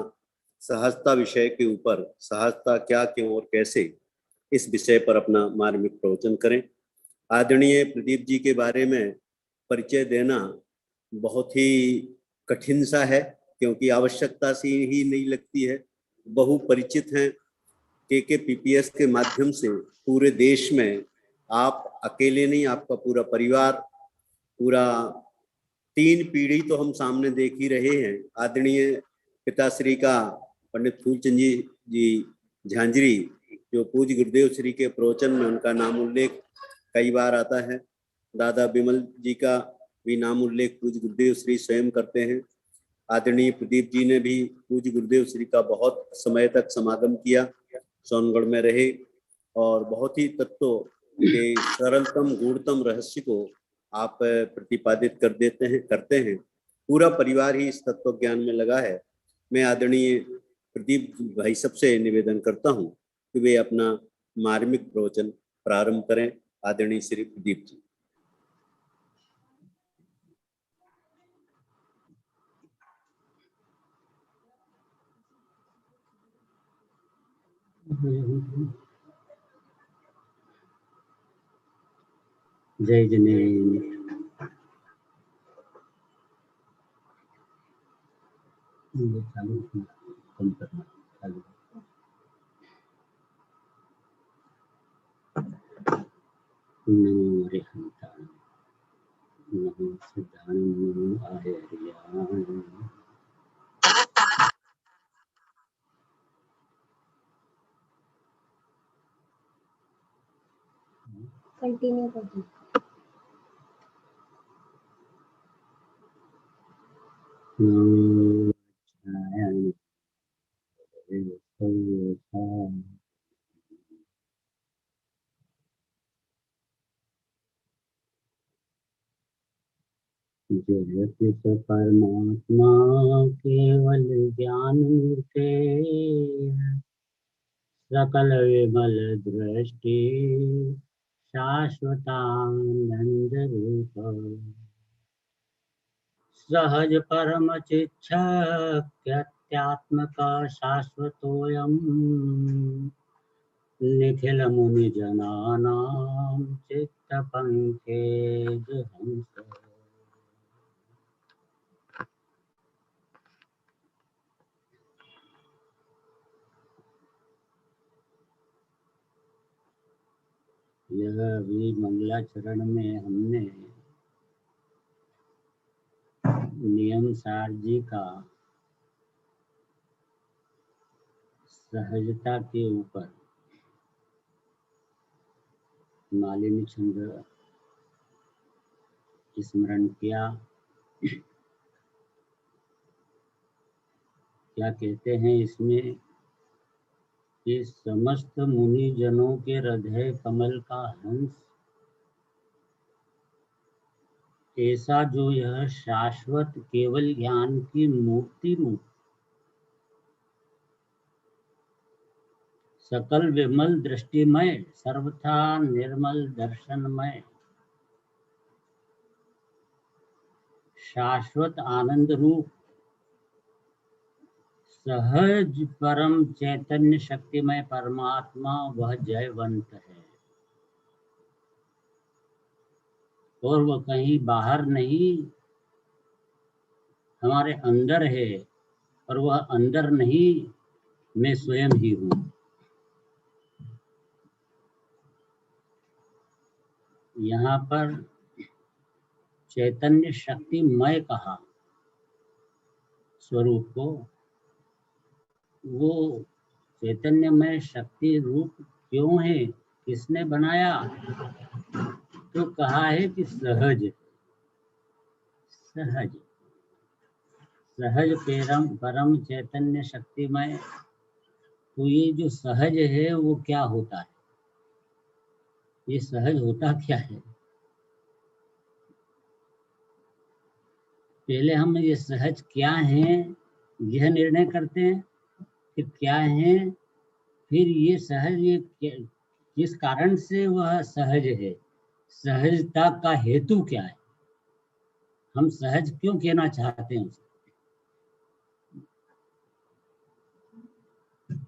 सहजता विषय के ऊपर, सहजता क्या, क्यों और कैसे, इस विषय पर अपना मार्मिक प्रवचन करें। आदरणीय प्रदीप जी के बारे में परिचय देना बहुत ही कठिन सा है, क्योंकि आवश्यकता सी ही नहीं लगती है। बहु परिचित हैं। KKPPS के माध्यम से पूरे देश में आप अकेले नहीं, आपका पूरा परिवार, पूरा 3 पीढ़ी तो हम सामने देख ही रहे हैं। आदरणीय पिताश्री का पंडित फूलचंद जी झांझरी, जो पूज्य गुरुदेव श्री के प्रवचन में उनका नाम उल्लेख कई बार आता है। दादा बिमल जी का भी नाम उल्लेख पूज्य गुरुदेव श्री स्वयं करते हैं। आदरणीय प्रदीप जी ने भी पूज्य गुरुदेव श्री का बहुत समय तक समागम किया, सोनगढ़ में रहे और बहुत ही तत्वों के सरलतम गूढ़तम रहस्य को आप प्रतिपादित करते हैं। पूरा परिवार ही इस तत्व ज्ञान में लगा है। मैं आदरणीय प्रदीप भाई सबसे निवेदन करता हूं कि वे अपना मार्मिक प्रवचन प्रारंभ करें। आदरणीय श्री प्रदीप जी। जय जिनेन्द्र। चालू कम करना चालू। नमो हरिहंताय, नमो सिद्धाय, नमो आर्याय। कंटिन्यू कर दो। जगत स परमात्मा केवल ज्ञान मूर्ते, सकल विमल दृष्टि शाश्वतानंद रूप, सहज परम चिच्छक्यत्यात्मक शाश्वतोऽयं, निखिल मुनि जनानां चित्त पंकेज हंस। यह भी मंगलाचरण में हमने नियम सार जी का सहजता के ऊपर मालिनी छंद स्मरण किया। क्या कहते हैं इसमें कि समस्त मुनि जनों के हृदय कमल का हंस, ऐसा जो यह शाश्वत केवल ज्ञान की मूर्ति रूप सकल विमल दृष्टिमय सर्वथा निर्मल दर्शनमय शाश्वत आनंद रूप सहज परम चैतन्य शक्तिमय परमात्मा वह जयवंत है, और वह कहीं बाहर नहीं, हमारे अंदर है, और वह अंदर नहीं, मैं स्वयं ही हूँ। यहाँ पर चैतन्य शक्तिमय कहा स्वरूप को, वो चैतन्यमय शक्ति रूप क्यों है, किसने बनाया? तो कहा है कि सहज सहज सहज परम चैतन्य शक्तिमय। तो ये जो सहज है वो क्या होता है? ये सहज होता क्या है? पहले हम ये सहज क्या है यह निर्णय करते हैं कि क्या है, फिर ये सहज ये किस कारण से वह सहज है, सहजता का हेतु क्या है, हम सहज क्यों कहना चाहते हैं उसे।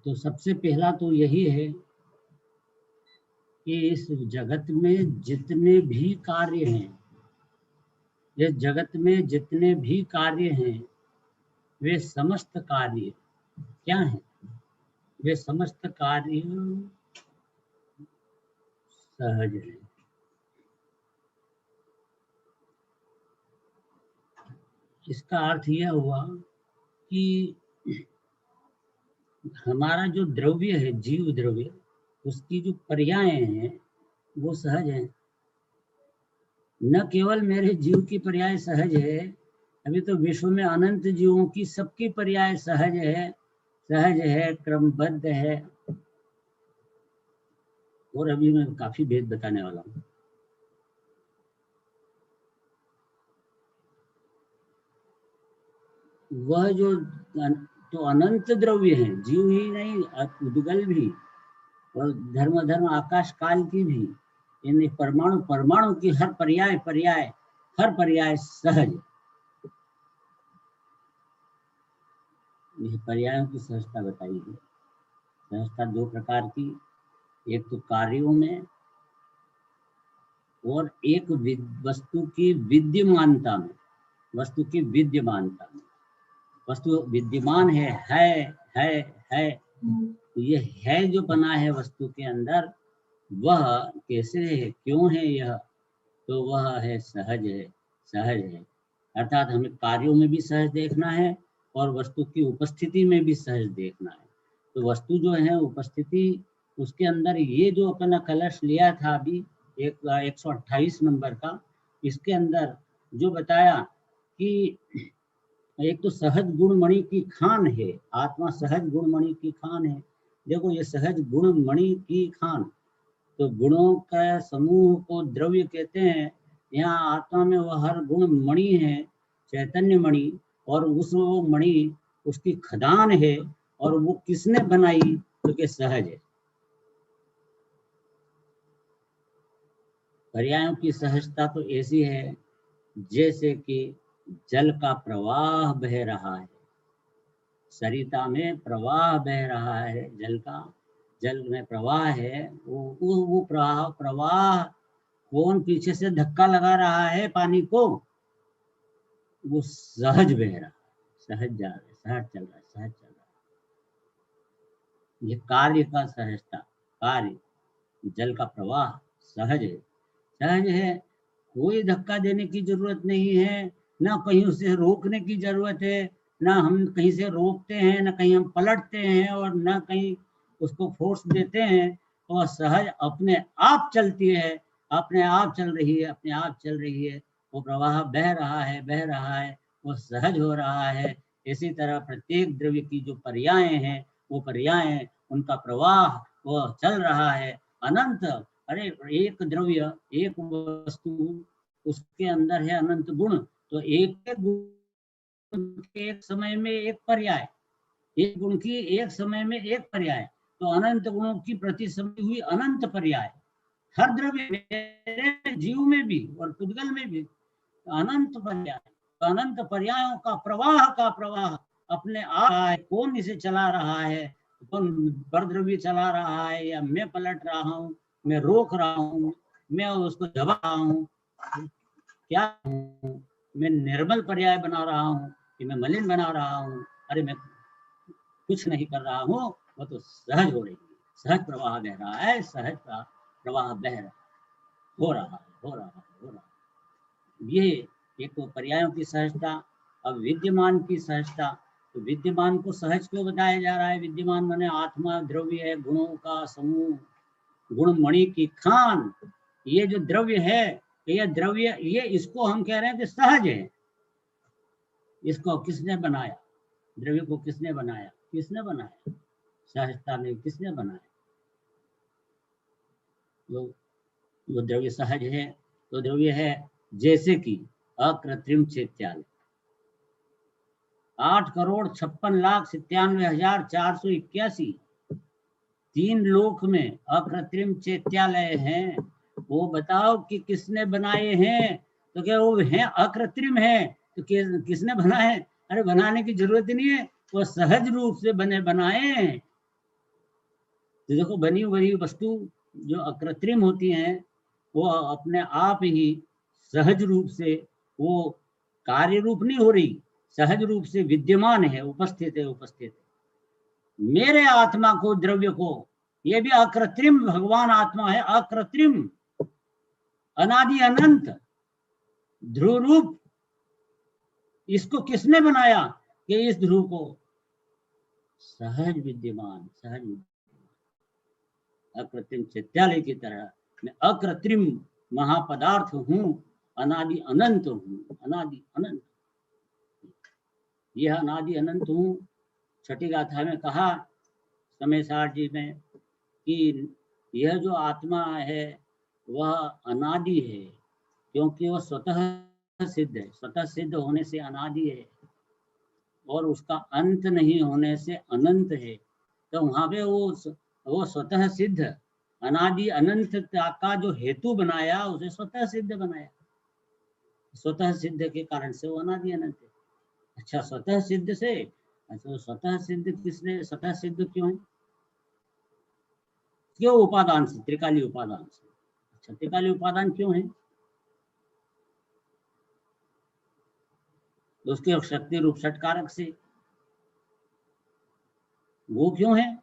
तो सबसे पहला तो यही है कि इस जगत में जितने भी कार्य हैं, इस जगत में जितने भी कार्य हैं, वे समस्त कार्य क्या हैं? वे समस्त कार्य सहज हैं। इसका अर्थ यह हुआ कि हमारा जो द्रव्य है, जीव द्रव्य, उसकी जो पर्याय हैं वो सहज हैं। न केवल मेरे जीव की पर्याय सहज है, अभी तो विश्व में अनंत जीवों की सबकी पर्याय सहज है, क्रमबद्ध है। और अभी मैं काफी भेद बताने वाला हूँ। वह जो तो अनंत द्रव्य हैं, जीव ही नहीं, उद्गल भी, और धर्म आकाश काल की भी, यानी परमाणु की हर पर्याय सहज। यह पर्यायों की सहजता बताई है। सहजता दो प्रकार की, एक तो कार्यों में और एक वस्तु की विद्यमानता में। वस्तु की विद्यमानता में, वस्तु विद्यमान है, ये है जो बना है वस्तु के अंदर, वह कैसे है, क्यों है यह? तो वह है सहज है। अर्थात हमें कार्यों में भी सहज देखना है और वस्तु की उपस्थिति में भी सहज देखना है। तो वस्तु जो है उपस्थिति, उसके अंदर ये जो अपना कलश लिया था अभी, 128 नंबर का, इसके अंदर जो बताया कि एक तो सहज गुण मणि की खान है, आत्मा सहज गुण मणि की खान है। देखो ये सहज गुण मणि की खान, तो गुणों का समूह को द्रव्य कहते हैं। यहाँ आत्मा में वह हर गुण मणि है, चैतन्य मणि, और उस वो मणि उसकी खदान है, और वो किसने बनाई, तो कि सहज है। पर्यायों की सहजता तो ऐसी है जैसे कि जल का प्रवाह बह रहा है, सरिता में प्रवाह बह रहा है जल का, जल में प्रवाह है, वो प्रवाह कौन पीछे से धक्का लगा रहा है पानी को, वो सहज बह रहा है, सहज जा रहा है, सहज चल रहा है, सहज चल रहा है। ये कार्य का सहजता, कार्य जल का प्रवाह सहज है, सहज है, कोई धक्का देने की जरूरत नहीं है, ना कहीं उसे रोकने की जरूरत है, ना हम कहीं से रोकते हैं, ना कहीं हम पलटते हैं, और ना कहीं उसको फोर्स देते हैं। और सहज अपने आप चलती है, अपने आप चल रही है, अपने आप चल रही है, वो प्रवाह बह रहा है, बह रहा है, वो सहज हो रहा है। इसी तरह प्रत्येक द्रव्य की जो पर्याय हैं, वो पर्याय उनका प्रवाह वो चल रहा है अनंत। अरे एक द्रव्य, एक वस्तु, उसके अंदर है अनंत गुण, तो एक गुण के एक समय में एक पर्याय, एक गुण की एक समय में एक पर्याय, तो अनंत गुणों की प्रति समय हुई अनंत पर्याय। हर द्रव्य मेरे जीव में भी और पुद्गल में भी अनंत पर्याय, तो अनंत पर्यायों का प्रवाह अपने आप, कौन इसे चला रहा है, कौन परद्रव्य चला रहा है, या मैं पलट रहा हूँ, मैं रोक रहा हूँ, मैं उसको दबा रहा हूँ, क्या हूँ, मैं निर्मल पर्याय बना रहा हूँ कि मैं मलिन बना रहा हूँ। अरे मैं कुछ नहीं कर रहा हूँ, वो तो सहज हो रही है, सहज प्रवाह बह रहा है, सहज का प्रवाह बह रहा है, हो रहा है, हो रहा है, हो रहा है। ये एक तो पर्यायों की सहजता। अब विद्यमान की सहजता, तो विद्यमान को सहज क्यों बताया जा रहा है? विद्यमान माने आत्मा द्रव्य है, गुणों का समूह, गुण मणि की खान। ये जो द्रव्य है, ये द्रव्य, ये इसको हम कह रहे हैं कि सहज है। इसको किसने बनाया? द्रव्य को किसने बनाया? किसने बनाया? सहजता में किसने बनाया? वो द्रव्य सहज है, तो द्रव्य है जैसे कि अकृत्रिम चैत्यालय, 8,56,97,481 तीन लोक में अकृत्रिम चैत्यालय हैं। वो बताओ कि किसने बनाए हैं? तो क्या वो हैं अकृत्रिम है, तो किसने बनाए? अरे बनाने की जरूरत ही नहीं है, वो सहज रूप से बनाए हैं। तो देखो बनी हुई वस्तु जो अकृत्रिम होती हैं, वो अपने आप ही सहज रूप से वो कार्य रूप नहीं हो रही, सहज रूप से विद्यमान है, उपस्थित है, उपस्थित है। मेरे आत्मा को, द्रव्य को, ये भी अकृत्रिम भगवान आत्मा है, अकृत्रिम, अनादि अनंत, ध्रुव रूप। इसको किसने बनाया? कि इस ध्रुव को सहज विद्यमान, सहज विद्यमान, अकृत्रिम चैत्यालय की तरह मैं अकृत्रिम महापदार्थ हूँ, अनादि अनंत हूँ, अनादि अनंत। यह अनादि अनंत हूँ। छठी गाथा में कहा समय सार जी में कि यह जो आत्मा है वह अनादि है, क्योंकि वह स्वतः सिद्ध है, स्वतः सिद्ध होने से अनादि है, और उसका अंत नहीं होने से अनंत है। तो वहां पे वो स्वतः सिद्ध अनादि अनंतता का जो हेतु बनाया, उसे स्वतः सिद्ध बनाया, स्वतः सिद्ध के कारण से वो अनादि अनंत है। अच्छा, स्वतः सिद्ध से, अच्छा स्वतः सिद्ध किसने, स्वतः सिद्ध क्यों है? क्यों? उपादान से, त्रिकाली उपादान से। अच्छा, त्रिकाली उपादान क्यों है? तो उसके शक्ति रूप षटकारक से, वो क्यों है?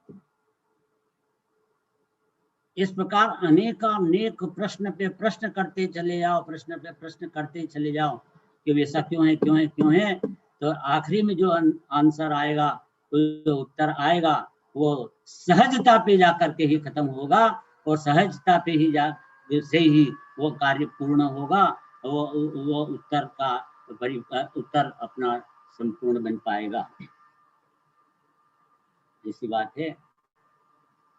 इस प्रकार अनेक प्रश्न पे प्रश्न करते चले जाओ, प्रश्न पे प्रश्न करते चले जाओ कि ऐसा क्यों है, क्यों है, क्यों है। तो आखिरी में जो आंसर आएगा, जो उत्तर आएगा, वो सहजता पे जाकर के ही खत्म होगा, और सहजता पे ही से ही वो कार्य पूर्ण होगा, वो उत्तर का उत्तर अपना संपूर्ण बन पाएगा। ऐसी बात है।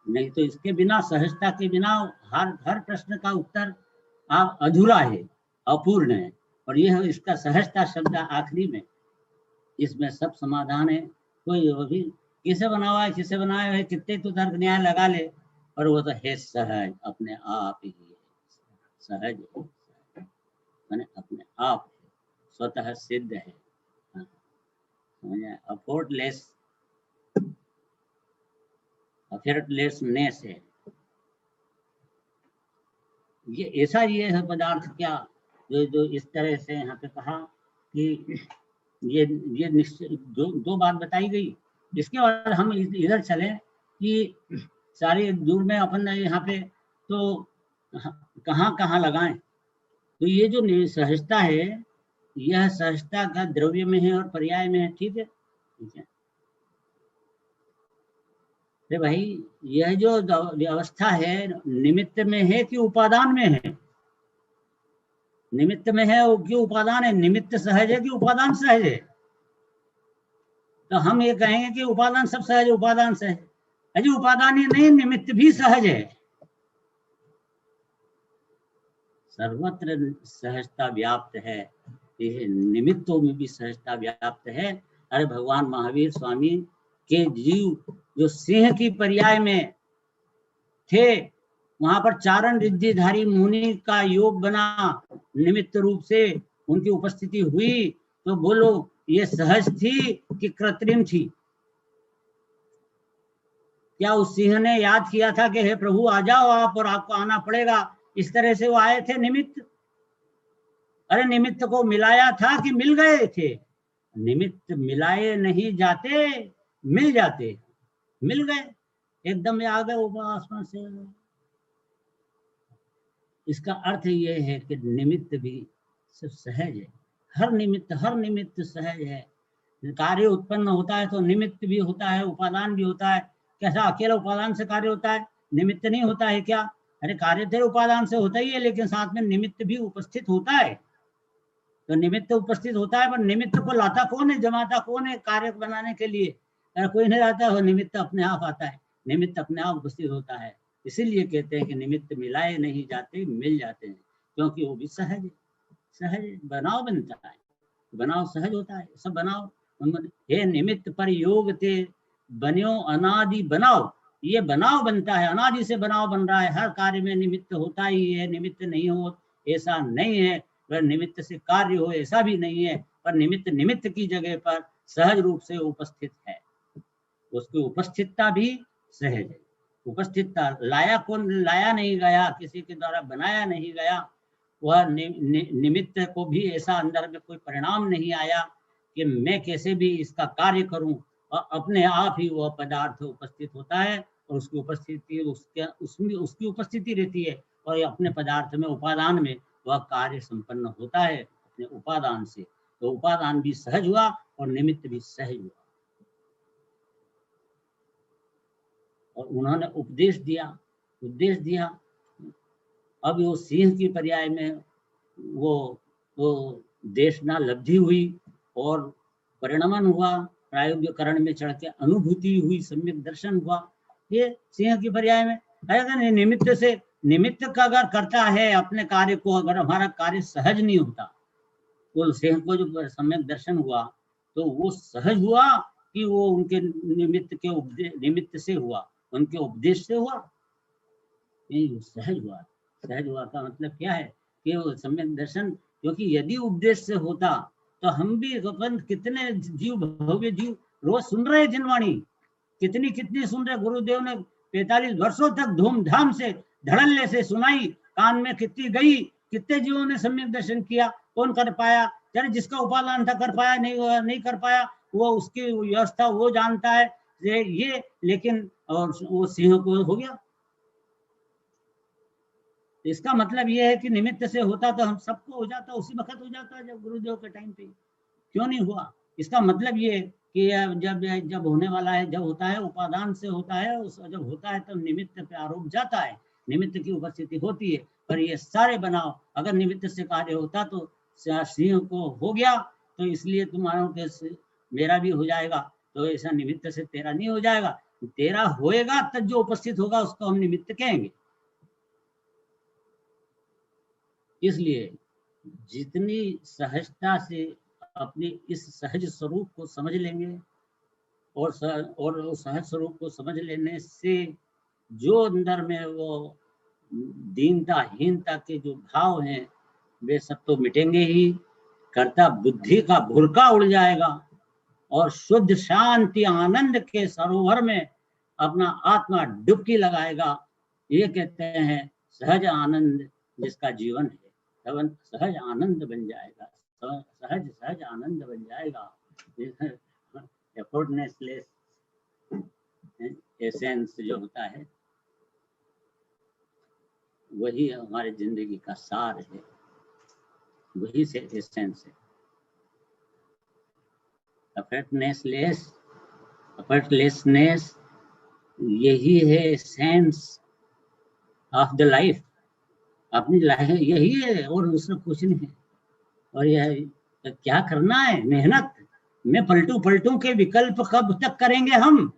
नहीं तो इसके बिना, सहजता के बिना हर प्रश्न का उत्तर आप अधूरा है, अपूर्ण है। और यह इसका सहजता शब्द आखिरी में, इसमें सब समाधान है। कोई अभी किसे बना हुआ है, किसे बनाया है, कितने तो तर्क न्याय लगा ले, पर वो तो है सहज, अपने आप ही है। सहज माने अपने आप है, स्वतः सिद्ध है। अफर्टलेसनेस है ये। ऐसा ये है पदार्थ क्या, जो इस तरह से यहाँ पे कहा कि ये निश्चय दो बात बताई गई। इसके बाद हम इधर चले कि सारी दूर में अपन यहाँ पे तो कहाँ कहाँ लगाएं। तो ये जो सहजता है, यह सहजता का द्रव्य में है और पर्याय में है। ठीक है, ठीक है। तो भाई यह जो अवस्था है, निमित्त में है कि उपादान में है? निमित्त में है कि उपादान है? निमित्त सहज है कि उपादान सहज है? तो हम ये कहेंगे कि उपादान सब सहज, उपादान सहज। अजी उपादान ही नहीं, निमित्त भी सहज है। सर्वत्र सहजता व्याप्त है, ये निमित्तों में भी सहजता व्याप्त है। अरे भगवान महावीर स्वामी के जीव जो सिंह की पर्याय में थे, वहां पर चारण रिद्धिधारी मुनि का योग बना, निमित्त रूप से उनकी उपस्थिति हुई। तो बोलो ये सहज थी कि कृत्रिम थी? क्या उस सिंह ने याद किया था कि हे प्रभु आ जाओ आप, और आपको आना पड़ेगा? इस तरह से वो आए थे निमित्त? अरे निमित्त को मिलाया था कि मिल गए थे? निमित्त मिलाए नहीं जाते, मिल जाते। मिल गए, एकदम आ गए ऊपर आसमान से। इसका अर्थ ये है कि निमित्त भी सब सहज है। हर निमित्त सहज है। कार्य उत्पन्न होता है तो निमित्त भी होता है, उपादान भी होता है। कैसा अकेला उपादान से कार्य होता है, निमित्त नहीं होता है क्या? अरे कार्य तेरे उपादान से होता ही है, लेकिन साथ में निमित्त भी उपस्थित होता है। तो निमित्त उपस्थित होता है, पर निमित्त को लाता कौन है, जमाता कौन है कार्य बनाने के लिए? कोई नहीं रहता है, निमित्त अपने आप आता है, निमित्त अपने आप उपस्थित होता है। इसीलिए कहते हैं कि निमित्त मिलाए नहीं जाते, मिल जाते हैं, क्योंकि वो भी सहज है। सहज बनाव बनता है, बनाव सहज होता है। सब बनाव हे निमित्त पर योग ते बन्यो अनादि बनाव। ये बनाव बनता है, अनादि से बनाव बन रहा है। हर कार्य में निमित्त होता ही है, निमित्त नहीं हो ऐसा नहीं है। वह निमित्त से कार्य हो ऐसा भी नहीं है, पर निमित्त निमित्त की जगह पर सहज रूप से उपस्थित है। उसकी उपस्थितता भी सहज है। उपस्थितता लाया कौन? लाया नहीं गया, किसी के द्वारा बनाया नहीं गया। वह निमित्त को भी ऐसा अंदर में कोई परिणाम नहीं आया कि मैं कैसे भी इसका कार्य करूं, और अपने आप ही वह पदार्थ उपस्थित होता है, और उसकी उपस्थिति उसकी उपस्थिति रहती है, और अपने पदार्थ में, उपादान में वह कार्य संपन्न होता है अपने उपादान से। तो उपादान भी सहज हुआ और निमित्त भी सहज हुआ। और उन्होंने उपदेश दिया। अब वो सिंह की पर्याय में वो देशना लब्धि हुई और परिणमन हुआ, प्रायोगिकरण में चढ़ के अनुभूति हुई, सम्यक दर्शन हुआ। ये सिंह की पर्याय में अगर निमित्त का अगर करता है अपने कार्य को, अगर हमारा कार्य सहज नहीं होता, तो सिंह को जो सम्यक दर्शन हुआ तो वो सहज हुआ कि वो उनके निमित्त से हुआ, उनके उपदेश से हुआ? नहीं, सहज हुआ। सहज हुआ का मतलब क्या है कि वो सम्यक दर्शन, क्योंकि यदि उपदेश से होता तो हम भी कितने जीव, भव्य जीव रोज सुन रहे जिनवाणी, कितनी सुन रहे। गुरुदेव ने 45 वर्षों तक धूमधाम से धड़ल्ले से सुनाई, कान में कितनी गई, कितने जीवों ने सम्यक दर्शन किया। कौन कर पाया? चलो जिसका उपादान था कर पाया, नहीं कर पाया, वो उसकी व्यवस्था वो जानता है ये, लेकिन और वो सिंह को हो गया। इसका मतलब ये है कि निमित्त से होता तो हम सबको हो जाता, उसी वक्त हो जाता जब गुरुदेव के टाइम पे। क्यों नहीं हुआ? इसका मतलब ये कि जब होने वाला है, जब होता है उपादान से होता है, जब होता है तो निमित्त पे आरोप जाता है। निमित्त की उपस्थिति होती है। पर ये सारे बनाओ, अगर निमित्त से कार्य होता तो सिंह को हो गया, तो इसलिए तुम मानो कि मेरा भी हो जाएगा, तो ऐसा निमित्त से तेरा नहीं हो जाएगा। तेरा होएगा तब जो उपस्थित होगा उसको हम निमित्त कहेंगे। इसलिए जितनी सहजता से अपने इस सहज स्वरूप को समझ लेंगे, और सहज स्वरूप को समझ लेने से जो अंदर में वो दीनता हीनता के जो भाव हैं वे सब तो मिटेंगे ही। कर्ता बुद्धि का भुरका उड़ जाएगा और शुद्ध शांति आनंद के सरोवर में अपना आत्मा डुबकी लगाएगा। ये कहते हैं सहज आनंद जिसका जीवन है, सहज आनंद बन जाएगा, सहज आनंद बन जाएगा। एफर्टनेसलेस एसेंस जो होता है वही हमारे जिंदगी का सार है, वही से एसेंस है। एफर्टलेसनेस यही है एसेंस ऑफ द लाइफ। अपनी लाइफ यही है और उसमें कुछ नहीं है। और यह क्या करना है, मेहनत में पलटू के विकल्प कब तक करेंगे हम?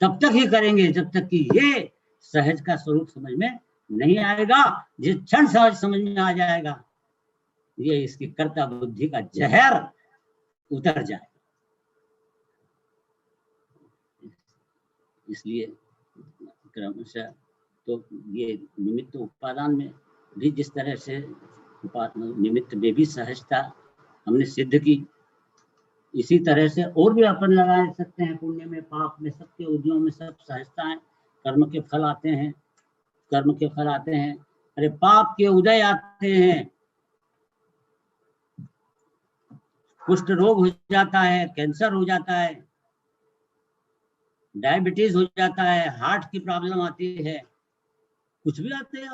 तब तक ही करेंगे जब तक कि ये सहज का स्वरूप समझ में नहीं आएगा। जिस क्षण सहज समझ में आ जाएगा, ये इसकी कर्ता बुद्धि का जहर उतर जाएगा। इसलिए क्रमशः तो ये निमित्त उपादान में भी जिस तरह से निमित्त में भी सहजता हमने सिद्ध की, इसी तरह से और भी अपन लगा सकते हैं। पुण्य में, पाप में, सबके उद्योगों में सब सहजता है। कर्म के फल आते हैं, कर्म के फल आते हैं। अरे पाप के उदय आते हैं, कुष्ठ रोग हो जाता है, कैंसर हो जाता है, डायबिटीज हो जाता है, हार्ट की प्रॉब्लम आती है, कुछ भी आते हैं।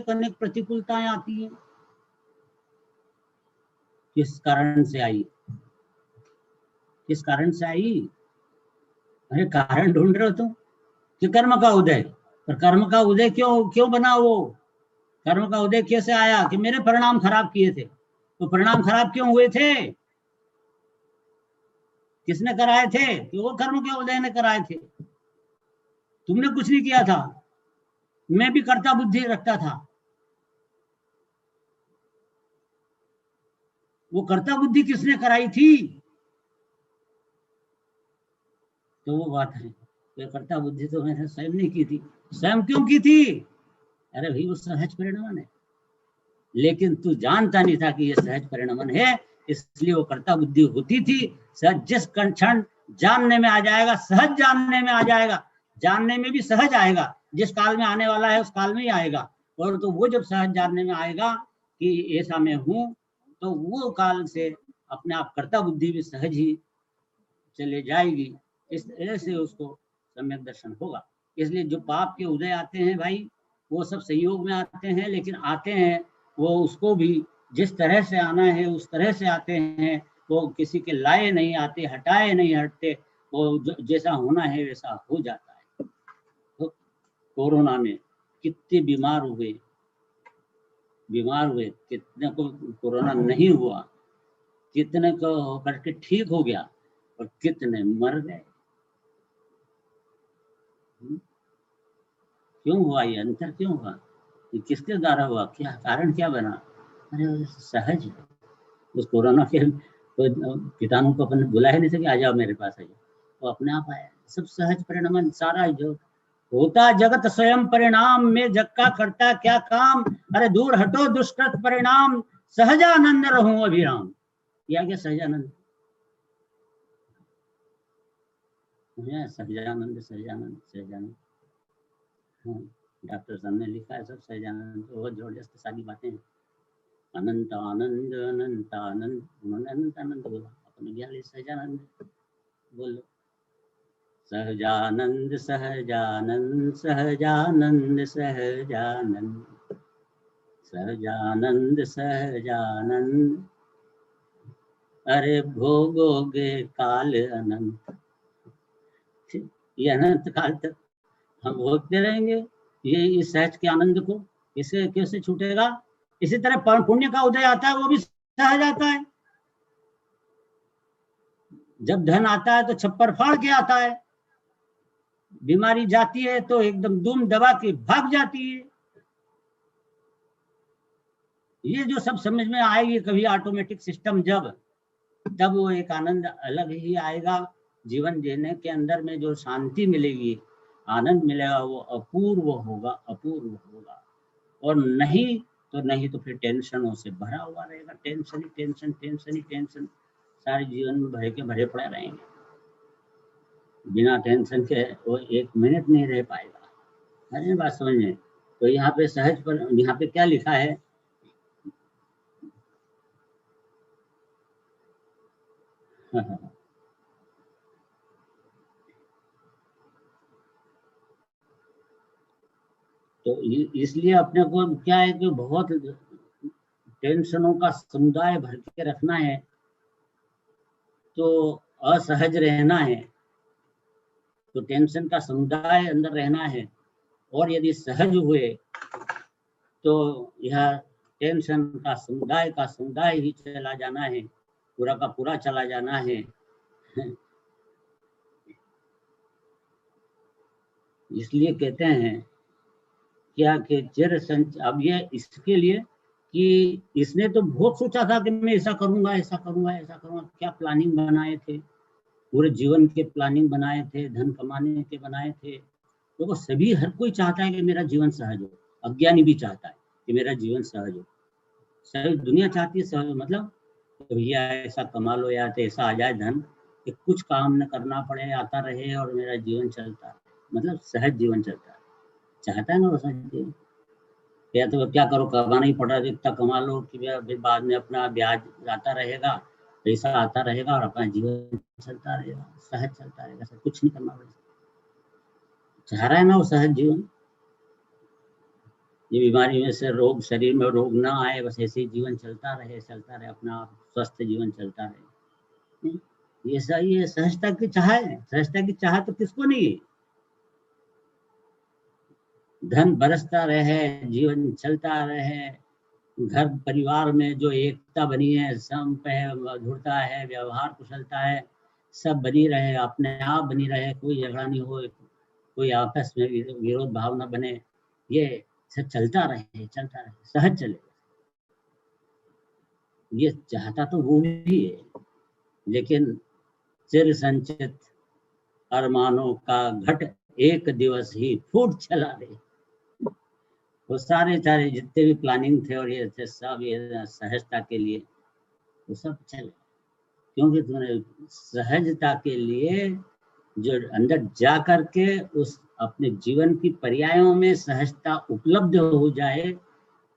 अनेक प्रतिकूलताएं आती हैं। किस कारण से आई? किस कारण से आई? अरे कारण ढूंढ रहे हो तुम कि कर्म का उदय। पर कर्म का उदय क्यों बना? वो कर्म का उदय कैसे आया? कि मेरे परिणाम खराब किए थे। तो परिणाम खराब क्यों हुए थे? किसने कराए थे? कि वो कर्म के उदय ने कराए थे। तुमने कुछ नहीं किया था, मैं भी कर्ता बुद्धि रखता था। वो कर्ता बुद्धि किसने कराई थी? तो वो बात है, तो कर्ता बुद्धि तो मैंने स्वयं नहीं की थी। स्वयं क्यों की थी? अरे भाई वो सहज परिणमन है। लेकिन तू जानता नहीं था कि ये सहज परिणमन है, इसलिए वो कर्ता बुद्धि होती थी। सहज जिस क्षण जानने में आ जाएगा, सहज जानने में आ जाएगा, जानने में भी सहज आएगा। जिस काल में आने वाला है उस काल में ही आएगा। और तो वो जब सहज जानने में आएगा कि ऐसा मैं हूँ, तो वो काल से अपने आप कर्ता बुद्धि भी सहज ही चले जाएगी। इस तरह से उसको सम्यक दर्शन होगा। इसलिए जो पाप के उदय आते हैं भाई, वो सब संयोग में आते हैं, लेकिन आते हैं वो उसको भी जिस तरह से आना है उस तरह से आते हैं। वो किसी के लाए नहीं आते, हटाए नहीं हटते। वो जैसा होना है वैसा हो जाता है। तो कोरोना में कितने बीमार हुए, कितने को कोरोना नहीं हुआ, कितने को होकर के ठीक हो गया और कितने मर गए। क्यों हुआ ये अंतर? क्यों हुआ? ये किसके द्वारा हुआ? क्या कारण क्या बना? अरे सहज है। उस कोरोना के कीटाणु को अपन बुला ही नहीं सके, आ जाओ मेरे पास आ जाओ, वो अपने आप आया। सब सहज परिणाम। सारा जो होता जगत स्वयं परिणाम में, जग का करता क्या काम। अरे दूर हटो दुष्कृत परिणाम, सहजानंद रहूं अभिराम। यह क्या सहजानंद? सहजानंद सहजानंद सहजानंद। डॉक्टर साहब ने लिखा है सब सहजानंद। बहुत जबरदस्त सारी बातें हैं। अनंत आनंद, अनंत आनंद, उन्होंने अनंत आनंद बोला, अपने ज्ञान सहजानंद बोलो। सहजानंद सहजानंद सहजानंद सहजानंद सहजानंद सहजानंद। अरे भोगोगे काल अनंत। ये अनंत काल तक हम भोगते रहेंगे ये इस सहज के आनंद को, इसे कैसे छूटेगा। इसी तरह पुण्य का उदय आता है, वो भी सहज आता है। जब धन आता है तो छप्पर फाड़ के आता है, बीमारी जाती है तो एकदम दुम दबा के भाग जाती है। ये जो सब समझ में आएगी कभी ऑटोमेटिक सिस्टम जब, तब वो एक आनंद अलग ही आएगा। जीवन जीने के अंदर में जो शांति मिलेगी, आनंद मिलेगा, वो अपूर्व होगा, अपूर्व होगा। और नहीं तो फिर टेंशनों से भरा हुआ रहेगा, टेंशन ही टेंशन, टेंशन ही टेंशन, सारे जीवन में भरे पड़े रहेंगे। बिना टेंशन के वो एक मिनट नहीं रह पाएगा। अरे बात समझिए। तो यहाँ पे सहज पर, यहाँ पे क्या लिखा है, तो इसलिए अपने को क्या है कि बहुत टेंशनों का समुदाय भर के रखना है, तो असहज रहना है, तो टेंशन का समुदाय अंदर रहना है। और यदि सहज हुए तो यह टेंशन का समुदाय ही चला जाना है, पूरा का पूरा चला जाना है। इसलिए कहते हैं क्या कि चिर संचय, अब ये इसके लिए कि इसने तो बहुत सोचा था कि मैं ऐसा करूंगा, ऐसा करूंगा, ऐसा करूंगा, क्या प्लानिंग बनाए थे, पूरे जीवन के प्लानिंग बनाए थे, धन कमाने के बनाए थे। तो वो सभी, हर कोई चाहता है कि मेरा जीवन सहज हो, अज्ञानी भी चाहता है कि मेरा जीवन सहज हो, सारी दुनिया चाहती है सहज हो। मतलब भैया ऐसा कमा लो या तो ऐसा आ जाए धन कि कुछ काम न करना पड़े, आता रहे और मेरा जीवन चलता है, मतलब सहज जीवन चलता है, चाहता है ना वो सहज जीवन। या तो क्या करो, कमाना ही पड़ा, इतना कमा लो कि बाद में अपना ब्याज आता रहेगा, पैसा आता रहेगा और अपना जीवन चलता रहेगा, सहज चलता रहेगा, सब कुछ नहीं करना पड़ेगा। चाह रहा है ना वो सहज जीवन। ये बीमारी में से रोग, शरीर में रोग ना आए, बस ऐसे ही जीवन चलता रहे, अपना स्वस्थ जीवन चलता रहे। ये सही है, सहजता की चाह है। सहजता की चाह तो किसको नहीं है। धन बरसता रहे, जीवन चलता रहे, घर परिवार में जो एकता बनी है, संप है, मधुरता है, व्यवहार कुशलता है, सब बनी रहे, अपने आप बनी रहे, कोई झगड़ा नहीं हो, कोई आपस में विरोध भाव न बने, ये सब चलता रहे, सहज चले। ये चाहता तो वो भी है, लेकिन चिर संचित अरमानों का घट एक दिवस ही फूट चला दे। वो सारे जितने भी प्लानिंग थे और ये थे, सब ये सहजता के लिए वो सब चले, क्योंकि तुमने सहजता के लिए जो अंदर जा करके उस अपने जीवन की पर्यायों में सहजता उपलब्ध हो जाए,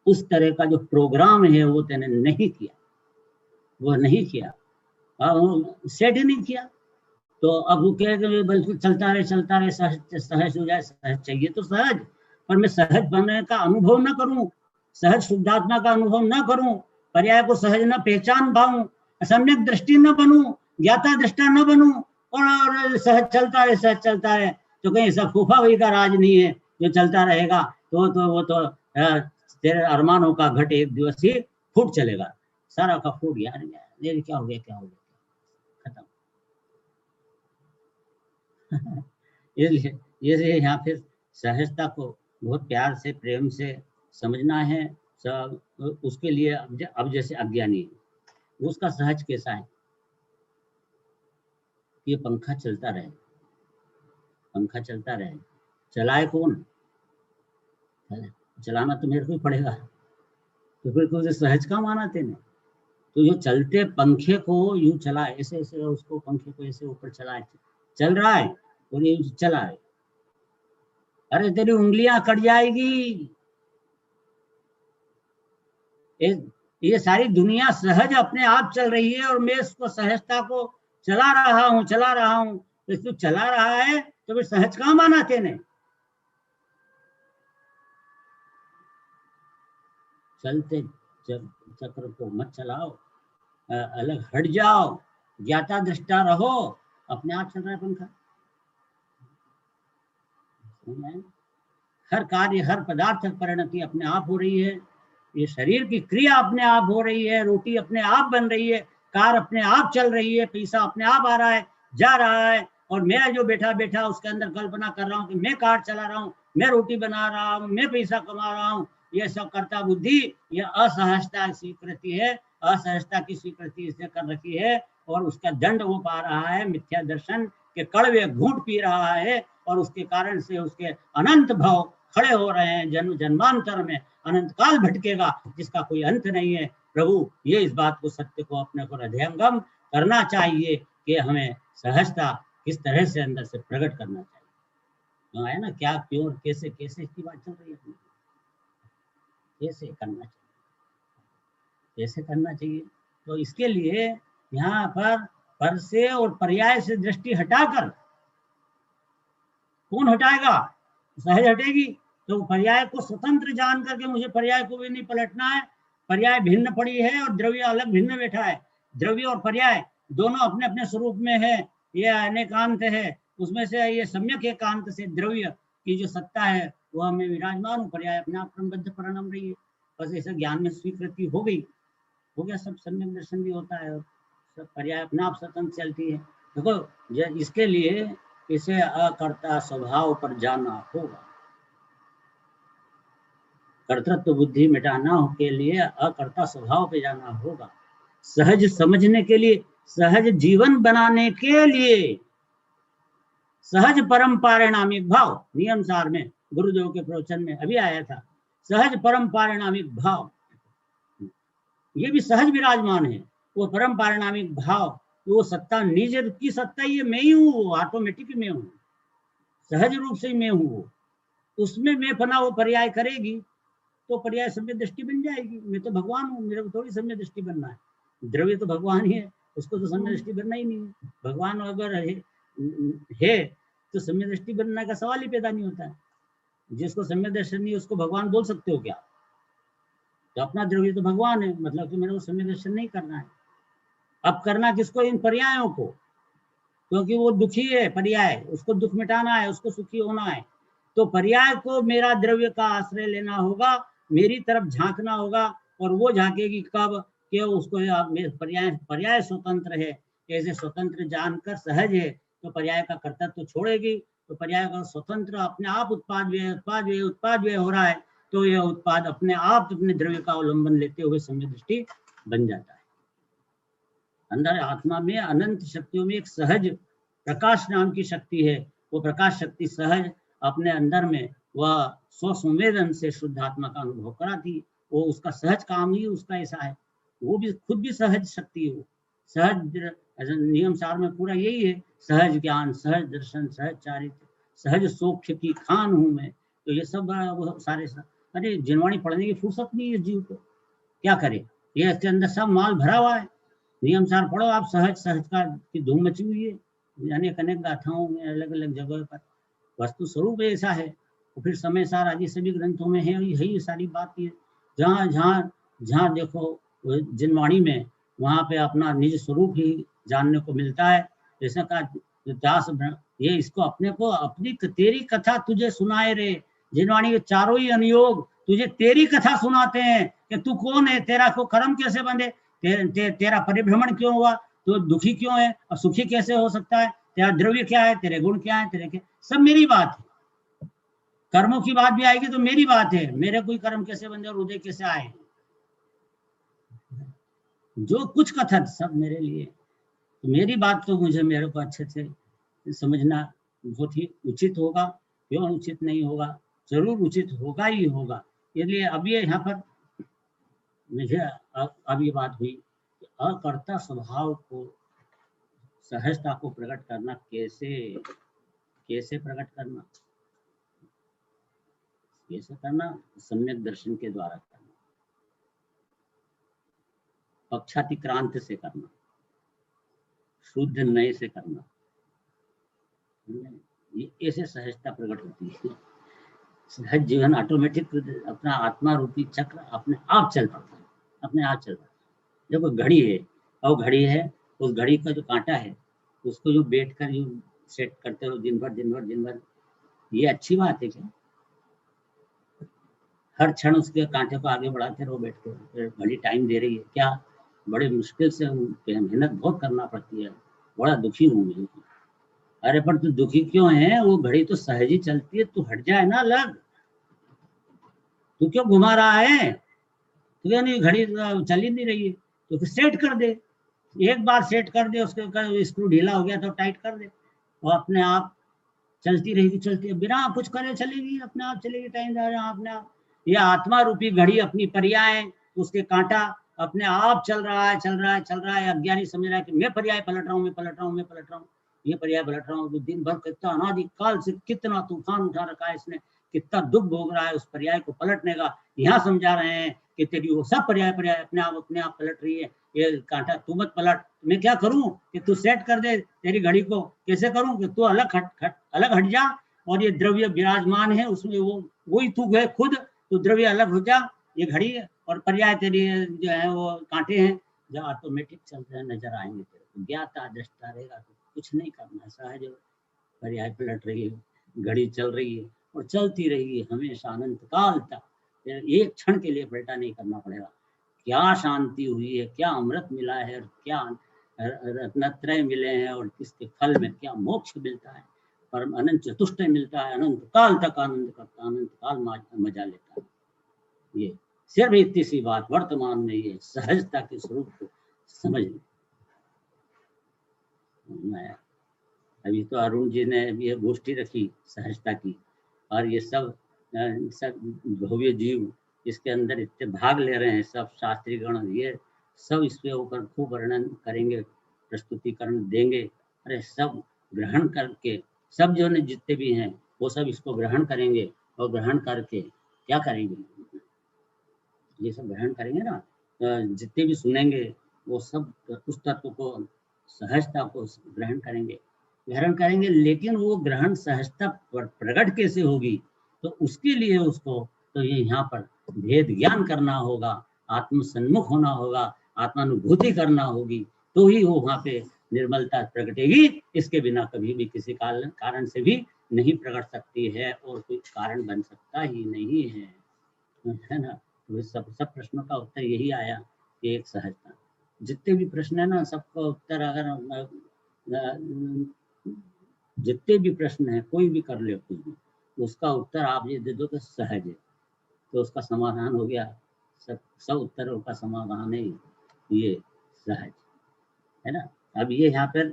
उस तरह का जो प्रोग्राम है वो तूने नहीं किया, वो नहीं किया, सेट ही नहीं किया। तो अब वो कहेगा बल्कि चलता रहे सहज हो जाए। सहज चाहिए तो सहज, पर मैं सहज बनने का अनुभव न करूं, सहज शुद्धात्मा का अनुभव न करूं, पर्याय को सहज न पहचान पाऊं, सम्यक दृष्टि न बनूं, ज्ञाता दृष्टा न बनूं, और सहज चलता रहे, तो कहीं ऐसा फूफा वही का राज नहीं है जो चलता रहेगा। तो वो तो तेरे अरमानों का घट एक दिवस ही फूट चलेगा, सारा का फूट गया, क्या हो गया, खत्म। इसलिए यहाँ पे सहजता को बहुत प्यार से, प्रेम से समझना है सब। उसके लिए अब जैसे अज्ञानी है, उसका सहज कैसा है, ये पंखा चलता रहे, चलाए कौन, चलाना तो मेरे को ही पड़ेगा, तो फिर तुझे सहज का माना तेने। तो जो चलते पंखे को यूं चलाए, ऐसे उसको पंखे को ऐसे ऊपर चलाए, चल रहा है और ये चला है, अरे तेरी उंगलियां कट जाएगी। ये सारी दुनिया सहज अपने आप चल रही है और मैं इसको सहजता को चला रहा हूं। तो तू चला रहा है तो फिर सहज कहाँ माना तेने। चलते चक्र को मत चलाओ, अलग हट जाओ, ज्ञाता दृष्टा रहो, अपने आप चल रहा है पंखा। हर कार्य, हर पदार्थ परिणति अपने आप हो रही है। ये शरीर की क्रिया अपने आप हो रही है, रोटी अपने आप बन रही है, कार अपने आप चल रही है, पैसा अपने आप आ रहा है, जा रहा है, और मैं जो बैठा बैठा उसके अंदर कल्पना कर रहा हूँ कि मैं कार चला रहा हूँ, मैं रोटी बना रहा हूँ, मैं पैसा कमा रहा हूँ, ये सब करता बुद्धि, ये असहजता स्वीकृति है। असहजता की स्वीकृति इसने कर रखी है और उसका दंड वो पा रहा है, मिथ्या दर्शन के कड़वे घूंट पी रहा है, और उसके कारण से उसके अनंत भाव खड़े हो रहे हैं। जन्म जन्मांतर में अनंत काल भटकेगा जिसका कोई अंत नहीं है। प्रभु ये इस बात को, सत्य को अपने को हृदयंगम करना चाहिए कि हमें सहजता किस तरह से अंदर से प्रकट करना चाहिए, है ना। क्या, क्यों, कैसे कैसे इसकी बात चल रही है, कैसे करना चाहिए, कैसे करना चाहिए। तो इसके लिए यहाँ पर से और पर्याय से दृष्टि हटाकर, कौन हटाएगा? सहज हटेगी। तो पर्याय को स्वतंत्र जान करके मुझे पर्याय को भी नहीं पलटना है। पर्याय भिन्न पड़ी है और द्रव्य अलग भिन्न बैठा है। द्रव्य और पर्याय दोनों अपने अपने स्वरूप में है, ये अनेकांत है। उसमें से ये सम्यक एकांत से द्रव्य की जो सत्ता है वह हमें विराजमान हो, पर्याय अपने आप क्रमबद्ध परिणाम रही है। बस ऐसे ज्ञान में स्वीकृति हो गई, हो गया, सब सम्यक दर्शन भी होता है, सब पर्याय अपने आप स्वतंत्र चलती है। देखो, इसके लिए इसे अकर्ता स्वभाव पर जाना होगा। कर्तृत्व बुद्धि मिटाना के लिए अकर्ता स्वभाव पे जाना होगा। सहज समझने के लिए, सहज जीवन बनाने के लिए सहज परम पारिणामिक भाव, नियम सार में गुरुदेव के प्रवचन में अभी आया था, सहज परम पारिणामिक भाव, ये भी सहज विराजमान है। वो परम पारिणामिक भाव, वो सत्ता निज की सत्ता, ये मैं ही हूँ, ऑटोमेटिक मैं हूँ, सहज रूप से मैं हूँ। उसमें मैं पना वो पर्याय करेगी तो पर्याय सम्यक दृष्टि बन जाएगी। मैं तो भगवान हूँ, मेरे को थोड़ी सम्यक दृष्टि बनना है। द्रव्य तो भगवान ही है, उसको तो सम्यक दृष्टि बनना ही नहीं है। भगवान अगर है तो सम्यक दृष्टि बनने का सवाल ही पैदा नहीं होता है। जिसको सम्यक दर्शन नहीं उसको भगवान बोल सकते हो क्या? तो अपना द्रव्य तो भगवान है, मतलब कि मेरे को सम्यक दर्शन नहीं करना है। अब करना किसको? इन पर्यायों को, क्योंकि वो दुखी है पर्याय, उसको दुख मिटाना है, उसको सुखी होना है। तो पर्याय को मेरा द्रव्य का आश्रय लेना होगा, मेरी तरफ झांकना होगा, और वो झांकेगी कब? कि उसको पर्याय स्वतंत्र है। ऐसे स्वतंत्र जानकर सहज है तो पर्याय का कर्तव्य तो छोड़ेगी। तो पर्याय का स्वतंत्र अपने आप उत्पाद व्यय हो रहा है, तो यह उत्पाद अपने आप अपने द्रव्य का अवलंबन लेते हुए सम्यक दृष्टि बन जाता है। अंदर आत्मा में अनंत शक्तियों में एक सहज प्रकाश नाम की शक्ति है। वो प्रकाश शक्ति सहज अपने अंदर में वह स्वसंवेदन से शुद्ध आत्मा का अनुभव कराती। वो उसका सहज काम ही उसका ऐसा है। वो भी खुद भी सहज शक्ति है। वो सहज नियम सार में पूरा यही है, सहज ज्ञान, सहज दर्शन, सहज चारित्र, सहज सौख्य की खान हूँ मैं। तो ये सब वो सारे अरे जिनवाणी पढ़ने की फुर्सत नहीं है जीव को, क्या करे? ये इसके अंदर सब माल भरा हुआ है। नियम सार पढ़ो आप, सहज सहज का की धूम मची हुई है, यानी अनेक गाथाओं में अलग अलग जगह पर। वस्तु स्वरूप ऐसा है। तो फिर समय सार आदि सभी ग्रंथों में है यही सारी बात है। जहाँ जहाँ जहाँ देखो जिनवाणी में, वहाँ पे अपना निज स्वरूप ही जानने को मिलता है। जैसा कहा दास, ये इसको अपने को अपनी तेरी कथा तुझे सुनाए रे। जिनवाणी के चारों ही अनुयोग तुझे तेरी कथा सुनाते हैं कि तू कौन है, तेरा को कर्म कैसे बंधे, तेरा परिभ्रमण क्यों हुआ, तो दुखी क्यों है और सुखी कैसे हो सकता है, तेरा द्रव्य क्या है, तेरे गुण क्या है, तेरे क्या, सब मेरी बात है। कर्मों की बात भी आएगी तो मेरी बात है, मेरे कोई कर्म कैसे बंधे और उदय कैसे आए, जो कुछ कथा सब मेरे लिए। तो मेरी बात तो मुझे मेरे को अच्छे से समझना बहुत ही उचित होगा। क्यों उचित नहीं होगा? जरूर उचित होगा ही होगा। इसलिए अब ये यहाँ पर मुझे अब ये बात हुई कि अकर्ता स्वभाव को, सहजता को प्रकट करना कैसे प्रकट करना, कैसे करना? सम्यक दर्शन के द्वारा करना, पक्षातिक्रांत से करना, शुद्ध नए से करना। ये ऐसे सहजता प्रकट होती है। सहज जीवन ऑटोमेटिक अपना आत्मा रूपी चक्र अपने आप चल पड़ता है, अपने आप चल पड़ता है। जब घड़ी है और घड़ी है, उस घड़ी का जो कांटा है उसको जो बैठ कर जो सेट करते हो दिन भर, ये अच्छी बात है क्या? हर क्षण उसके कांटे को आगे बढ़ाते रहो बैठ के, बड़ी टाइम दे रही है क्या? बड़े मुश्किल से मेहनत बहुत करना पड़ती है, बड़ा दुखी हूँ मैं। अरे पर तू दुखी क्यों है? वो घड़ी तो सहज ही चलती है, तू हट जाए ना अलग। तू क्यों घुमा रहा है? तुझे नहीं घड़ी चल ही नहीं रही है तो फिर सेट कर दे, एक बार सेट कर दे, उसके स्क्रू ढीला हो गया तो टाइट कर दे, वो अपने आप चलती रहेगी, चलती है बिना कुछ करे चलेगी, अपने आप चलेगी, टाइम जा रहा अपने आप। ये आत्मा रूपी घड़ी अपनी पर्याय, उसके कांटा अपने आप चल रहा है, चल रहा है, चल रहा है। अज्ञानी समझ रहा है कि मैं पर्याय पलट रहा हूँ, मैं पलट रहा हूँ, मैं पलट रहा हूँ, ये पर्याय पलट रहा हूँ। तो दिन भर कितना अनादिकाल से कितना तूफान उठा रखा है इसने, कितना दुख भोग रहा है उस पर्याय को पलटने का। यहाँ समझा रहे हैं कि तेरी वो सब पर्याय अपने आप पलट रही है, ये कांटा तू मत पलट। मैं क्या करूं कि तू सेट कर दे तेरी घड़ी को? कैसे करूं कि तू अलग हट जा, और ये द्रव्य विराजमान है उसमें, वही तू है खुद, तो द्रव्य अलग हो जा। ये घड़ी है और पर्याय तेरी जो है वो कांटे हैं जो ऑटोमेटिक चलते हैं, नजर आएंगे तेरे को, ज्ञाता दृष्टा रहेगा तो कुछ नहीं करना, सहज पर्याय पलट रही है, घड़ी चल रही है और चलती रहेगी हमेशा अनंत काल तक। एक क्षण के लिए पलटा नहीं करना पड़ेगा। क्या शांति हुई है, क्या अमृत मिला है, और क्या रत्नत्रय मिले हैं, और किसके फल में क्या मोक्ष मिलता है, परम अनंत चतुष्टय मिलता है, अनंत काल तक आनंद करता, अनंत काल मजा लेता है। ये सिर्फ इतनी सी बात वर्तमान में ये सहजता के स्वरूप को समझ लें। अभी तो अरुण जी ने ये गोष्ठी रखी सहजता की, और ये सब भव्य जीव इसके अंदर इतने भाग ले रहे हैं, सब शास्त्री गण, ये सब इसके ऊपर खूब वर्णन करेंगे, प्रस्तुतिकरण देंगे। अरे सब ग्रहण करके, सब जो ने जितने भी हैं वो सब इसको ग्रहण करेंगे, और ग्रहण करके क्या करेंगे, ये सब ग्रहण करेंगे ना, जितने भी सुनेंगे वो सब उस तत्व को, सहजता को ग्रहण करेंगे। लेकिन वो ग्रहण सहजता प्रकट कैसे होगी? तो उसके लिए उसको तो ये यहाँ पर भेद ज्ञान करना होगा, आत्म सन्मुख होना होगा, आत्मानुभूति करना होगी, तो ही वो वहाँ पे निर्मलता प्रकटेगी। इसके बिना कभी भी किसी कारण से भी नहीं प्रकट सकती है, और कोई कारण बन सकता ही नहीं है ना। तो सब प्रश्नों का उत्तर यही आया कि एक सहजता। जितने भी प्रश्न है ना, सबका उत्तर अगर जितने भी प्रश्न है कोई भी कर ले कुछ भी, उसका उत्तर आप ये दे दो कि सहज है, तो उसका समाधान हो गया। सब उत्तरों का समाधान है ये सहज, है ना। अब ये यहाँ पर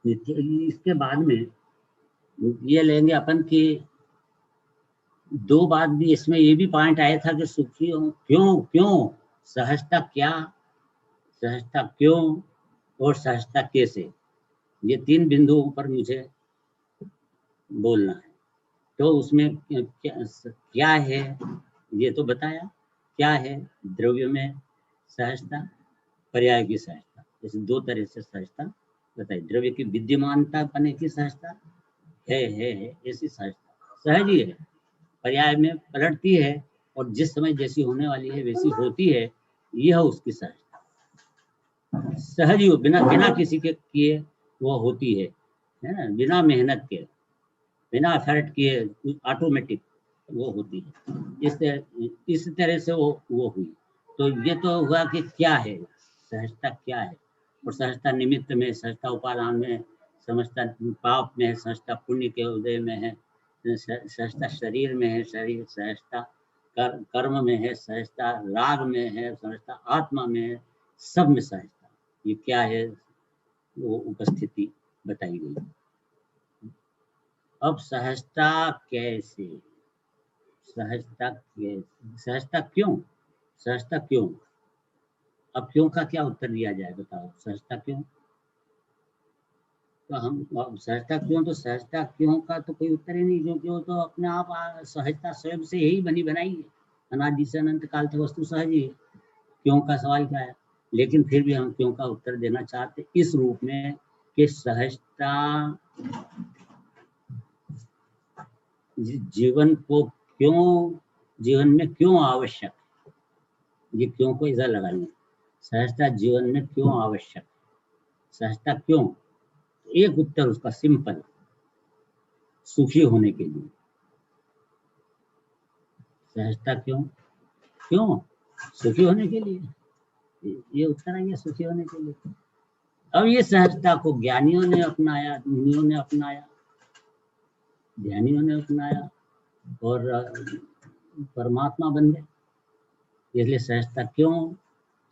इसके बाद में ये लेंगे अपन की दो बात भी, इसमें ये भी पॉइंट आया था कि सुखी हो क्यों, सहजता क्या, सहजता क्यों, और सहजता कैसे, ये तीन बिंदुओं पर मुझे बोलना है। तो उसमें क्या है ये तो बताया, क्या है द्रव्य में सहजता, पर्याय की सहजता, जैसे दो तरह से सहजता बताई। द्रव्य की विद्यमानता पने की सहजता है ऐसी सहजता सहज ही है, पर्याय में पलटती है, और जिस समय जैसी होने वाली है वैसी होती है, यह उसकी सहजता सहज ही, बिना किसी के किए वो होती है ना, बिना मेहनत के, बिना एफर्ट किए ऑटोमेटिक वो होती है। इस तरह से वो हुई। तो ये तो हुआ कि क्या है सहजता, क्या है, और सहजता निमित्त में, सहजता उपादान में, सहजता पाप में है, सहजता पुण्य के उदय में है, सहजता शरीर में है, शरीर सहजता कर्म में है, सहजता राग में है, सहजता आत्मा में है, सब में सहजता। ये क्या है वो उपस्थिति बताई गई। अब सहजता कैसे, सहजता क्यों, अब क्यों का क्या उत्तर दिया जाए बताओ, सहजता क्यों। तो हम सहजता क्यों का तो कोई उत्तर ही नहीं, क्योंकि वो तो अपने आप सहजता स्वयं से यही बनी बनाई है, अनादि से अनंत काल तक वस्तु सहज ही है, क्यों का सवाल क्या है। लेकिन फिर भी हम क्यों का उत्तर देना चाहते इस रूप में कि सहजता जीवन में क्यों आवश्यक, ये क्यों को इधर लगाएंगे, सहजता जीवन में क्यों आवश्यक, सहजता क्यों। एक उत्तर उसका सिंपल, सुखी होने के लिए। सहजता क्यों? क्यों? सुखी होने के लिए। ये उत्तर है, ये सुखी होने के लिए। अब ये सहजता को ज्ञानियों ने अपनाया, मुनियों ने अपनाया, ध्यानियों ने अपनाया और परमात्मा बन गए। इसलिए सहजता क्यों?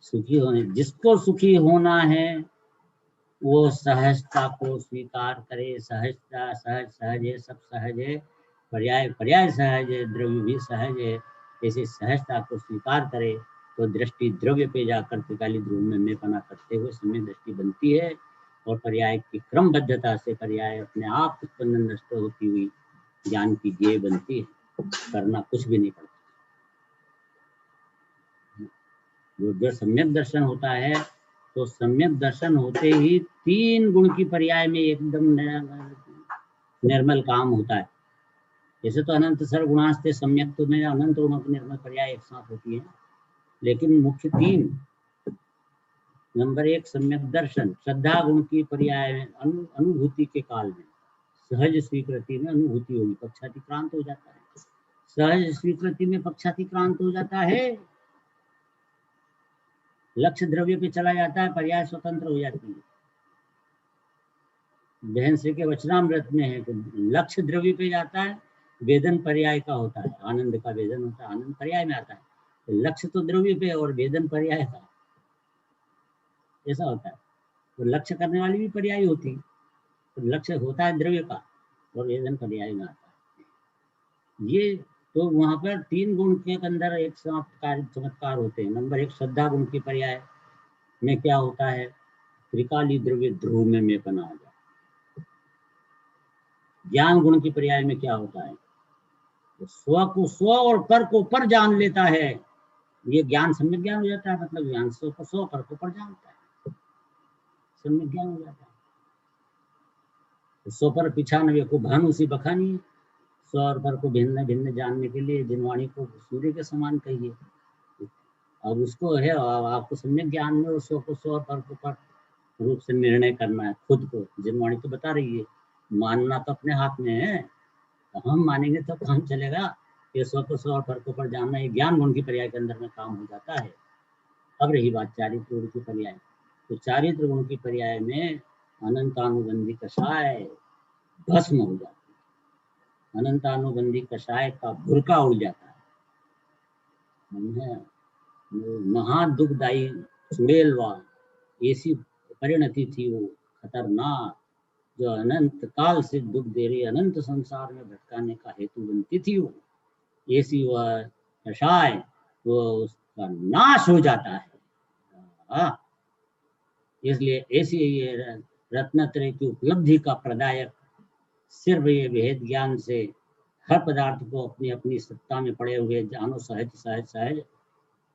सुखी होने, जिसको सुखी होना है वो सहजता को स्वीकार करे। सहजता, सहज, सहज है, सब सहज है, पर्याय पर्याय सहज है, द्रव्य भी सहज है। ऐसे सहजता को स्वीकार करे तो दृष्टि द्रव्य पे जाकर त्रिकाली ध्रुव में मेपना करते हुए समय दृष्टि बनती है और पर्याय की क्रमबद्धता से पर्याय अपने आप उत्पन्न नष्ट होती हुई ज्ञान की गेय बनती है। करना कुछ भी नहीं पड़ता। जो सम्यक दर्शन होता है तो सम्यक दर्शन होते ही 3 गुण की पर्याय में एकदम निर्मल काम होता है। जैसे तो अनंत सर्वगुणास्ते सम्यक तो में अनंत गुणों की निर्मल पर्याय एक साथ होती है, लेकिन मुख्य 3। नंबर 1 सम्यक दर्शन, श्रद्धा गुण की पर्याय में अनुभूति के काल में सहज स्वीकृति में अनुभूति होगी, पक्षातिक्रांत हो जाता है। सहज स्वीकृति में पक्षातिक्रांत हो जाता है, लक्ष्य द्रव्य पे चला जाता है, पर्याय स्वतंत्र हो जाती है। बहन श्री के वचनामृत में है कि लक्ष्य द्रव्य पे जाता है, वेदन पर्याय का होता है, आनंद का वेदन होता है, आनंद पर्याय में आता है। तो लक्ष्य तो द्रव्य पे और वेदन पर्याय का, ऐसा होता है। तो लक्ष्य करने वाली भी पर्याय होती, तो लक्ष्य होता है द्रव्य का और वेदन पर्याय में आता है। ये तो वहां पर 3 गुण के अंदर एक चमत्कार होते हैं। नंबर 1 श्रद्धा गुण की पर्याय में क्या होता है? त्रिकाली द्रव्य ध्रुव में मेपना आ जाता है। ज्ञान गुण की पर्याय में क्या होता है? तो स्व को स्व और पर को पर जान लेता है। ये ज्ञान सम्यक ज्ञान हो जाता है, मतलब ज्ञान स्व को स्व, पर को पर जानता है, सम्यक ज्ञान हो जाता है। तो स्व पर पिछानवे को भानुसी बखानी, स्व और पर को भिन्न भिन्न जानने के लिए जिनवाणी को सूर्य के समान कहिए। अब उसको है आपको सम्यक ज्ञान में स्व को स्व और पर को पर रूप से निर्णय करना है खुद को। जिनवाणी तो बता रही है, मानना तो अपने हाथ में है, तो हम मानेंगे तो काम चलेगा। ये स्व को स्व और पर को पर जानना ये ज्ञान गुण की पर्याय के अंदर में काम हो जाता है। अब रही बात चारित्र गुण की पर्याय, तो चारित्र गुण की पर्याय में अनंतानुबंधी कषाय भस्म हो जाता है। अनंतानुबंधी कषाय का भुरका उड़ जाता है। महादुखदायी चुड़ैलवा ऐसी परिणति थी वो खतरनाक, जो अनंत काल से दुख दे रही, अनंत संसार में भटकाने का हेतु बनती थी वो ऐसी वह कषाय, वो उसका नाश हो जाता है। इसलिए ऐसी ये रत्नत्रय की उपलब्धि का प्रदायक सिर्फ ये भेद ज्ञान से हर पदार्थ को अपनी अपनी सत्ता में पड़े हुए जानो, सहज सहज सहज,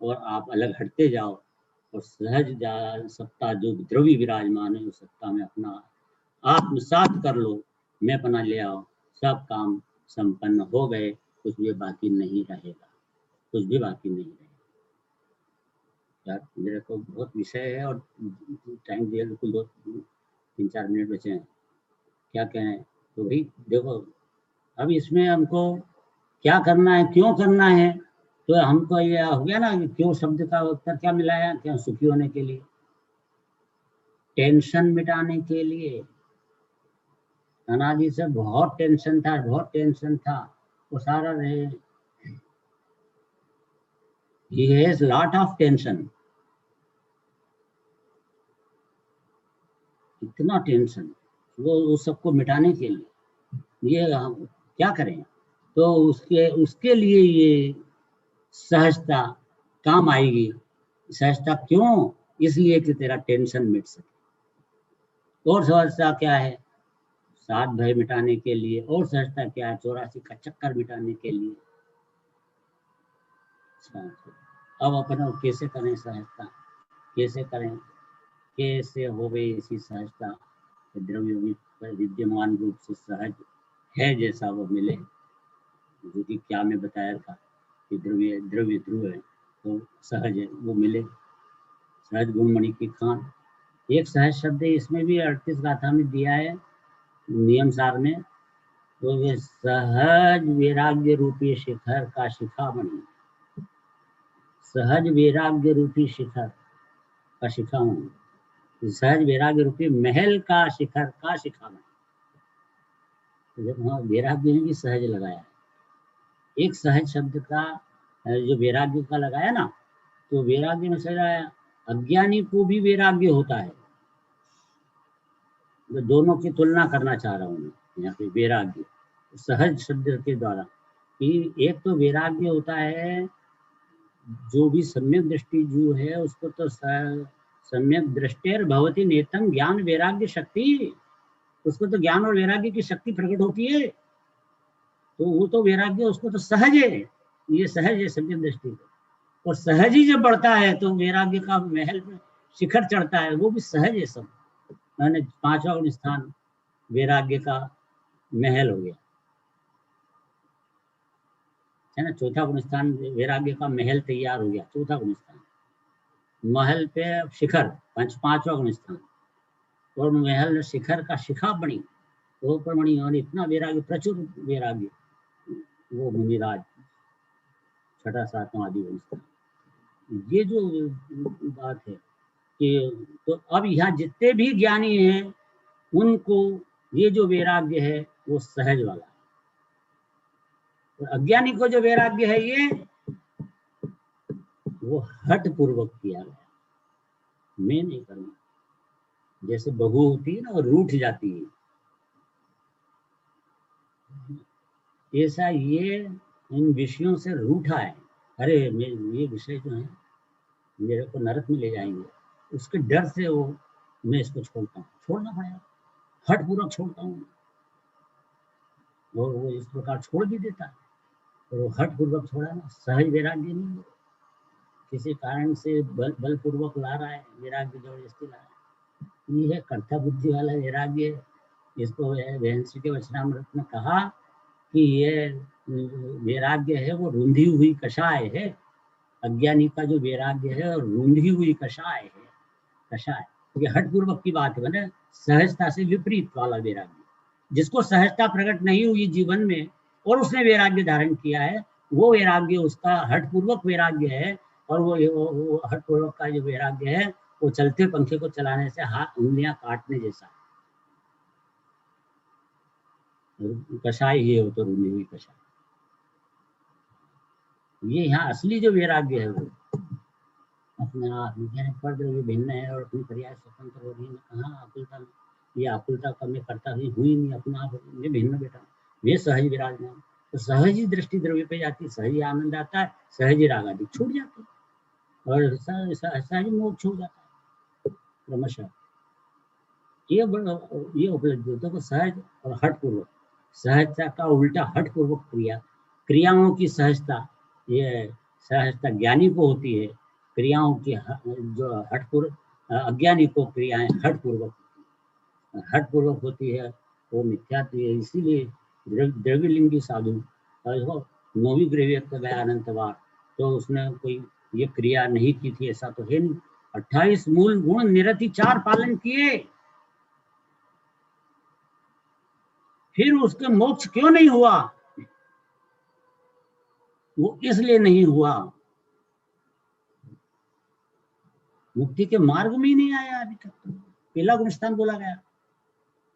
और आप अलग हटते जाओ और सहज सत्ता जो द्रव्य विराजमान है उस सत्ता में अपना आत्मसात कर लो, मैं पना ले आओ, सब काम संपन्न हो गए, कुछ भी बाकी नहीं रहेगा, कुछ भी बाकी नहीं रहेगा। यार मेरे को बहुत विषय है और टाइम दिया बिल्कुल 2-3-4 मिनट बचे हैं, क्या कहें। तो भाई देखो, अब इसमें हमको क्या करना है, क्यों करना है, तो हमको ये हो गया ना, क्यों शब्द का उत्तर क्या मिलाया, क्यों सुखी होने के लिए, टेंशन मिटाने के लिए। अनादि से बहुत टेंशन था, बहुत टेंशन था, वो सारा रहे। He has lot of tension, इतना टेंशन, वो सबको मिटाने के लिए ये हम क्या करें, तो उसके लिए ये सहजता काम आएगी। सहजता क्यों? इसलिए कि तेरा टेंशन मिट सके। और सहजता क्या है? सात भय मिटाने के लिए। और सहजता क्या है? 84 का चक्कर मिटाने के लिए। अब अपन कैसे करें सहजता, कैसे करें, कैसे हो गई इसी सहजता? द्रव्य विद्यमान रूप से सहज है जैसा वो मिले, जो कि क्या मैं बताया था कि द्रव्य ध्रुव है तो सहज है वो मिले। सहज गुणमणि की खान, एक सहज शब्द है, इसमें भी 38 गाथा में दिया है नियम सार में तो वे सहज वैराग्य रूपी शिखर का शिखामणि, सहज वैराग्य रूपी शिखर का शिखामणि, सहज वैराग्य रूपी महल का शिखर का शिखामणि। तो जब वहाँ वैराग्य ने भी सहज लगाया है, एक सहज शब्द का जो वैराग्य का लगाया ना, तो वैराग्य में सहज आया। अज्ञानी को भी वैराग्य होता है, मैं दोनों की तुलना करना चाह रहा हूँ यहाँ पे वैराग्य सहज शब्द के द्वारा, कि एक तो वैराग्य होता है जो भी सम्यक दृष्टि जो है उसको तो सम्यक दृष्टेर भवती नेतम ज्ञान वैराग्य शक्ति, उसको तो ज्ञान और वैराग्य की शक्ति प्रकट होती है, तो वो तो वैराग्य उसको तो सहज है, ये सहज है सम्यक दृष्टि को। और सहज ही जब बढ़ता है तो वैराग्य का महल में शिखर चढ़ता है, वो भी सहज है सब। मैंने 5वां गुण स्थान वैराग्य का महल हो गया है ना, 4था गुण स्थान वैराग्य का महल तैयार हो गया, 4था गुण स्थान महल पे शिखर 5वां गुण स्थान, और महल शिखर का शिखा बनी वो परमणि, और इतना वैराग्य प्रचुर वैराग्य वो मुनिराज 6ठा 7वां आदि गुण स्थान। ये जो बात है कि तो अब यहाँ जितने भी ज्ञानी हैं उनको ये जो वैराग्य है वो सहज वाला है, और अज्ञानी को जो वैराग्य है ये वो हट पूर्वक किया गया, मैं नहीं करना। जैसे बहू होती है ना और रूठ जाती है, ऐसा ये इन विषयों से रूठा है, अरे ये विषय जो है मेरे को नरक में ले जाएंगे, उसके डर से वो मैं इसको छोड़ता हूँ, छोड़ना पड़ेगा, हट पूर्वक छोड़ता हूँ, और वो इस प्रकार छोड़ भी देता है, और वो हट पूर्वक छोड़ा ना, सहज वैराग्य नहीं है, किसी कारण से बलपूर्वक ला रहा है वैराग्य, जबरदस्ती ला रहा है, ये है कर्ता बुद्धि वाला वैराग्य। इसको वेहंसी के वचनामृत में कहा कि ये वैराग्य है वो रूंधी हुई कषाय है, अज्ञानी का जो वैराग्य है रूंधी हुई कषाय है, कषाय ये हट पूर्वक की बात है, मैंने सहजता से विपरीत वाला वैराग्य, जिसको सहजता प्रकट नहीं हुई जीवन में और उसने वैराग्य धारण किया है, वो वैराग्य उसका हट पूर्वक वैराग्य है, और वो हट पूर्वक का जो वैराग्य है वो चलते पंखे को चलाने से हाथ उंगलियां काटने जैसा कषाय ये हो तो रूंधी हुई कषाय। ये यहाँ असली जो वैराग्य है वो अपने आप में पर द्रव्य भिन्न है और अपनी पर्याय स्वतंत्र हो रही है, कहाँ आकुलता में, ये आकुलता का मैं करता हुई हुई नहीं, अपना आप में भिन्न बेटा, वे सहज विराजमान, तो सहज ही दृष्टि द्रव्य पे जाती है, सहज ही आनंद आता है, सहज ही राग आदि छूट जाते हैं और सहज मोक्ष हो जाता है क्रमशः। ये उपलब्धि होता है सहज और हट पूर्वक, सहजता का उल्टा हट पूर्वक क्रियाओं की सहजता, ये सहजता ज्ञानी को होती है, क्रियाओं की जो हटपूर्वक अज्ञानी को क्रियाएं हटपूर्वक होती है, वो मिथ्यात्व है। इसीलिए द्रव्यलिंगी साधु 9वीं ग्रह का गया अनंतवार, तो उसने कोई ये क्रिया नहीं की थी ऐसा तो है नहीं, 28 मूल गुण निरति 4 पालन किए, फिर उसके मोक्ष क्यों नहीं हुआ? वो इसलिए नहीं हुआ, मुक्ति के मार्ग में ही नहीं आया अभी तक, तो पहला गुण स्थान बोला गया,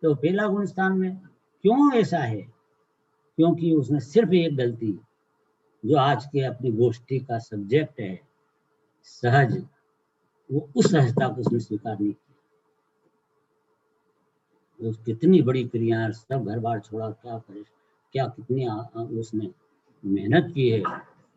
तो पहला गुण स्थान में क्यों ऐसा है? क्योंकि उसने सिर्फ एक गलती, जो आज के अपनी गोष्ठी का सब्जेक्ट है सहज, वो उस सहजता को उसने स्वीकार नहीं किया। तो कितनी बड़ी क्रियाएं, सब घर बार छोड़ा, क्या करे, क्या कितनी उसने मेहनत की है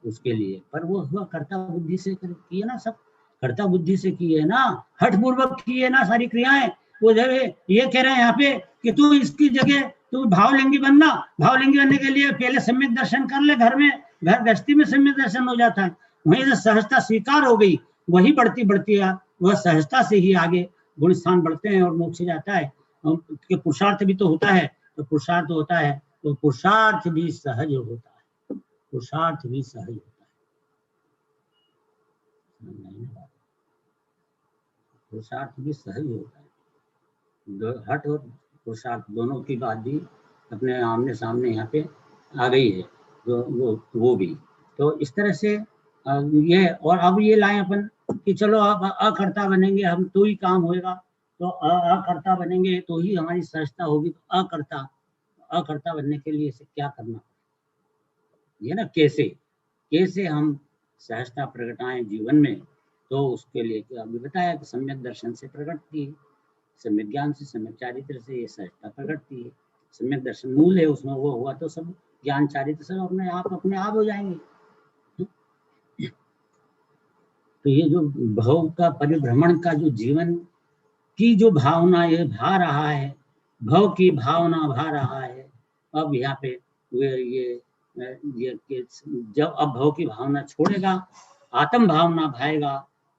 उसके लिए, पर वो हुआ कर्ता बुद्धि से किए ना, सब कर्ता बुद्धि से किए ना, हठ पूर्वक किए ना सारी क्रियाएं। वो जब ये कह रहे हैं यहाँ पे कि तू इसकी जगह तू भावलिंगी बनना, भावलिंगी बनने के लिए पहले सम्यक दर्शन कर ले, घर में घर गृहस्थी में सम्यक दर्शन हो जाता है, वहीं से सहजता स्वीकार हो गई, वही बढ़ती बढ़ती वह सहजता से ही आगे गुण स्थान बढ़ते हैं और मोक्ष जाता है। कि पुरुषार्थ भी तो होता है, तो पुरुषार्थ होता है तो पुरुषार्थ भी सहज होता है, पुरुषार्थ भी सहज होता है, पुरुषार्थ भी सहज होता है, हठ और पुरुषार्थ दोनों की बात भी अपने आमने सामने यहाँ पे आ गई है, जो वो भी। तो इस तरह से ये, और अब ये लाएं अपन कि चलो अब अकर्ता बनेंगे हम तो ही काम होएगा, तो अकर्ता बनेंगे तो ही हमारी सहजता होगी। तो अकर्ता बनने के लिए इसे क्या करना, ये ना कैसे हम सहजता प्रगटाएं जीवन में। तो उसके लिए अभी बताया कि सम्यक दर्शन से प्रकटती है, सम्यक ज्ञान से, सम्यक चारित्र से ये सहजता प्रकटती है। सम्यक दर्शन मूल है, उसमें वो हुआ तो सब ज्ञान चारित्र सब अपने आप हो जाएंगे। तो ये जो भव का परिभ्रमण का जो जीवन की जो भावना ये भा रहा है, भव की भावना भा रहा है, अब यहाँ पे ये जब अब भव की भावना छोड़ेगा, आत्म भावना भाएगा,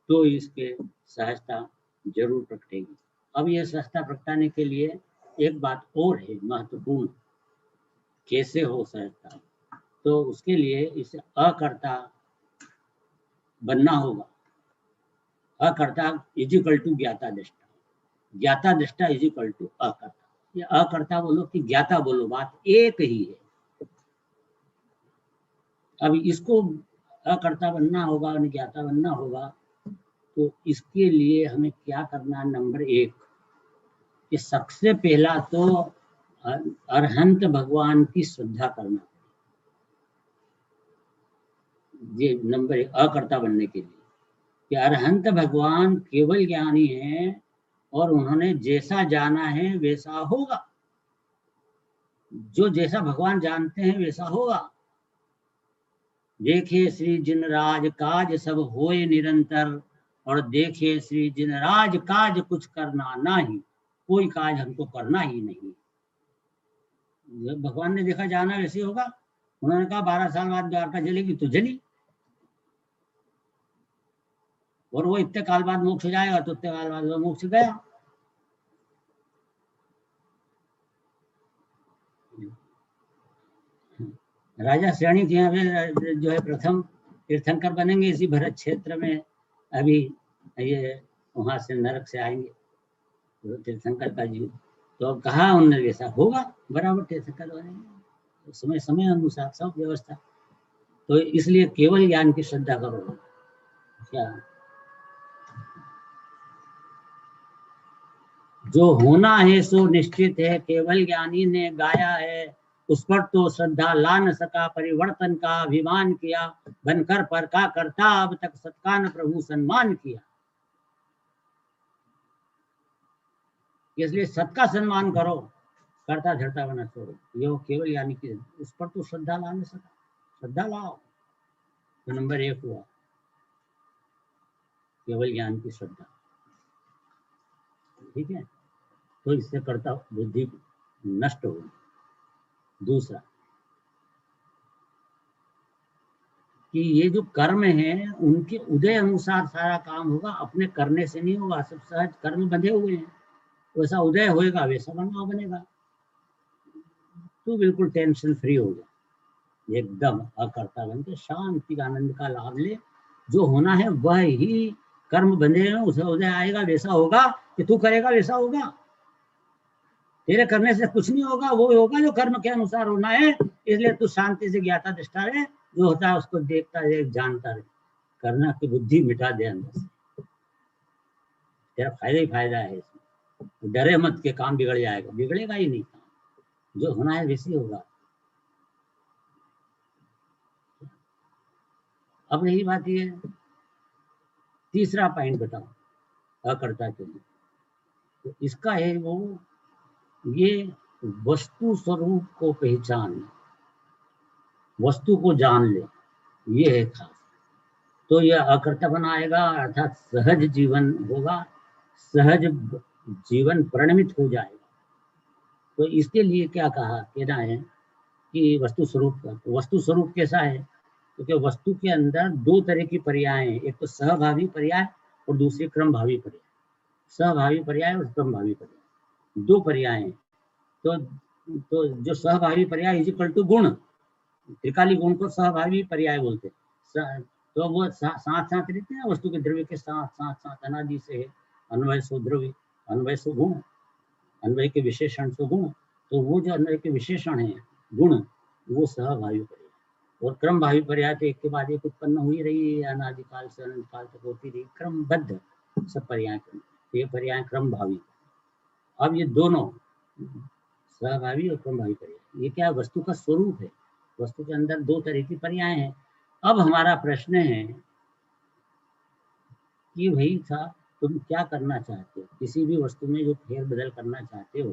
तो इसके सहजता जरूर प्रकटेगी। अब ये सहजता प्रकटाने के लिए एक बात और है महत्वपूर्ण, कैसे हो सहजता, तो उसके लिए इसे अकर्ता बनना होगा। अकर्ता इज इक्वल टू ज्ञाता दृष्टा, ज्ञाता दृष्टा इज इक्वल टू अकर्ता। ये अकर्ता बोलो कि ज्ञाता बोलो, बात एक ही है। अब इसको अकर्ता बनना होगा और ज्ञाता बनना होगा, तो इसके लिए हमें क्या करना है? नंबर 1 कि सबसे पहला तो अरहंत भगवान की श्रद्धा करना, ये नंबर 1 अकर्ता बनने के लिए, कि अरहंत भगवान केवल ज्ञानी हैं और उन्होंने जैसा जाना है वैसा होगा, जो जैसा भगवान जानते हैं वैसा होगा। देखे श्री जिनराज काज सब होए निरंतर, और देखे श्री जिनराज काज कुछ करना नहीं, कोई काज हमको करना ही नहीं। भगवान ने देखा जाना वैसे होगा। उन्होंने कहा 12 साल बाद द्वारका जलेगी तो जली, और वो इतने काल बाद मोक्ष जाएगा तो इतने काल बाद वो मोक्ष गया। राजा श्रेणी के यहाँ पे जो है प्रथम तीर्थंकर बनेंगे इसी भरत क्षेत्र में। अभी ये वहां से नरक से आएंगे तो तीर्थंकर का जीव, तो कहा उन्होंने वैसा होगा, बराबर तीर्थंकर बनेंगे, समय समय अनुसार सब व्यवस्था। तो इसलिए केवल ज्ञान की श्रद्धा करो। क्या जो होना है सो निश्चित है, केवल ज्ञानी ने गाया है, उस पर तो श्रद्धा ला न सका, परिवर्तन का अभिमान किया, बनकर पर का करता, अब तक सत्का न प्रभु सम्मान किया। इसलिए सत का सम्मान करो, करता धरता बना छोड़ो। ये केवल ज्ञानी की, उस पर तो श्रद्धा ला न सका, श्रद्धा लाओ। तो नंबर 1 हुआ केवल ज्ञान की श्रद्धा, ठीक है। तो इससे करता बुद्धि नष्ट होगी। दूसरा कि ये जो कर्म है उनके उदय अनुसार सारा काम होगा, अपने करने से नहीं होगा। सब सहज कर्म बंधे हुए हैं, वैसा उदय होएगा वैसा बनेगा। तो बिल्कुल टेंशन फ्री हो जाए, एकदम अकर्ता बन के शांति आनंद का लाभ ले। जो होना है वह ही कर्म बंधे हैं, उसे उदय आएगा वैसा होगा, कि तू करेगा वैसा होगा। तेरे करने से कुछ नहीं होगा, वो होगा जो कर्म के अनुसार होना है। इसलिए तू शांति से ज्ञाता दृष्टा रहे, जो होता है उसको देखता रहे, जानता रहे, करना की बुद्धि मिटा दे अंदर से। तेरा फायदा ही फायदा है इसमें। डरे मत के काम बिगड़ जाएगा, बिगड़ेगा ही नहीं काम, जो होना है वैसे होगा। अब यही बात ये है। तीसरा पॉइंट बताओ अकर्ता के लिए, तो इसका है वो ये वस्तु स्वरूप को पहचान, वस्तु को जान ले, ये है खास। तो यह अकर्ता बनाएगा, अर्थात सहज जीवन होगा, सहज जीवन परिणमित हो जाएगा। तो इसके लिए क्या कहना है कि वस्तु स्वरूप का। तो वस्तु स्वरूप कैसा है? क्योंकि तो वस्तु के अंदर 2 तरह की पर्याय हैं, एक तो सहभावी पर्याय और दूसरी क्रमभावी पर्याय। सहभावी पर्याय और क्रमभावी पर्याय 2 पर्याय हैं। तो जो सहभावी पर्याय इज इक्वल टू गुण, त्रिकाली गुण को सहभावी पर्याय बोलते हैं। तो वो साथ साथ रहते हैं, वस्तु के द्रव्य के साथ साथ अनादि से है। अन्वय सो द्रव्य, अन्वय सो गुण, अन्वय के विशेषण सो गुण। तो वो जो अंदर के विशेषण है, गुण, वो सहभावी पर्याय। और क्रम भावी पर्याय तो एक के बाद एक उत्पन्न हुई रही है, अनादिकाल से अनंत काल तक होती रही, क्रमबद्ध सब पर्याय क्रम, ये पर्याय क्रम भावी। अब ये दोनों सहभावी और क्रम भावी पर्याय, ये क्या वस्तु का स्वरूप है। वस्तु के अंदर दो तरह की पर्याय हैं। अब हमारा प्रश्न है कि भाई था, तुम क्या करना चाहते हो, किसी भी वस्तु में जो फेर बदल करना चाहते हो,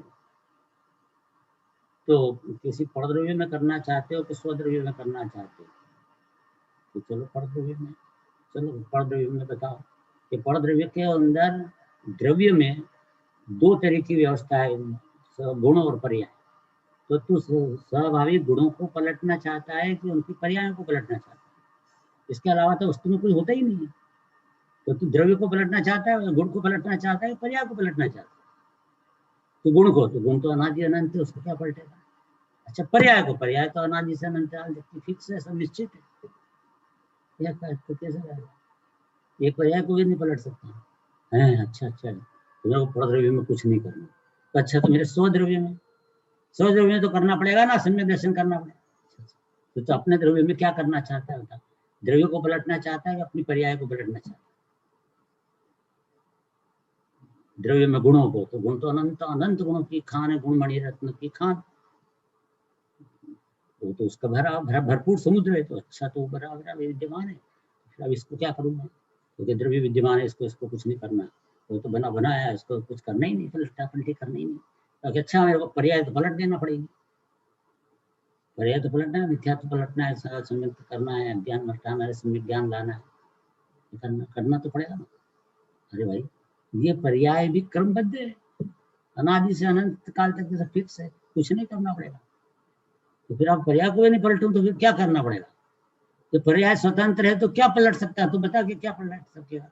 तो किसी परद्रव्य में करना चाहते हो कि स्वद्रव्य में करना चाहते हो, तो चलो परद्रव्य में, चलो परद्रव्य में बताओ कि परद्रव्य के अंदर द्रव्य में दो तरह की व्यवस्था है, गुण और पर्याय। तो तू सहभावी गुणों को पलटना चाहता है कि उनकी पर्यायों को पलटना चाहता है? इसके अलावा तो वस्तु में कुछ होता ही नहीं है। तो तू द्रव्य को पलटना चाहता है, गुण को पलटना चाहता है, पर्याय को पलटना चाहता है? तो गुण को, तो गुण तो अनादि अनंत है, उसको क्या पलटेगा? अच्छा, पर्याय को, पर्याय तो अनादि से अनंत जबकि फिक्स है, सब निश्चित है, तो कैसे रहेगा? एक पर्याय को भी नहीं पलट सकता है। अच्छा, तो परद्रव्य में कुछ नहीं करना, तो अच्छा तो मेरे स्वद्रव्य में, स्वद्रव्य में तो करना पड़ेगा ना, सम्यक दर्शन करना पड़ेगा। तो अपने द्रव्य में क्या करना चाहता है बता? द्रव्य को पलटना चाहता है कि अपनी पर्याय को पलटना चाहता है? द्रव्य में गुणों को, तो गुण तो अनंत गुणों की खान है, गुण मणि रत्न की खान, तो उसका भरपूर समुद्र है। तो अच्छा, तो बराबर विद्यमान है, अब इसको क्या करूंगा? क्योंकि द्रव्य विद्यमान है, इसको कुछ नहीं करना, वो तो बनाया है, इसको कुछ करना ही नहीं, पलटा पलटी करना ही नहीं। तो अच्छा, मेरे को पर्याय तो पलट देना पड़ेगी, पर्याय तो पलटना है, मिथ्यात्व पलटना है, सम्यक करना है, ज्ञान हटाना है, सम्यक ज्ञान लाना है, करना तो पड़ेगा ना। अरे भाई, ये पर्याय भी क्रमबद्ध है, अनादि से अनंत काल तक जैसा फिक्स है, कुछ नहीं करना पड़ेगा। तो फिर आप पर्याय को भी नहीं पलटूं तो फिर क्या करना पड़ेगा? तो पर्याय स्वतंत्र है तो क्या पलट सकता है? तो बता के क्या पलट सकेगा?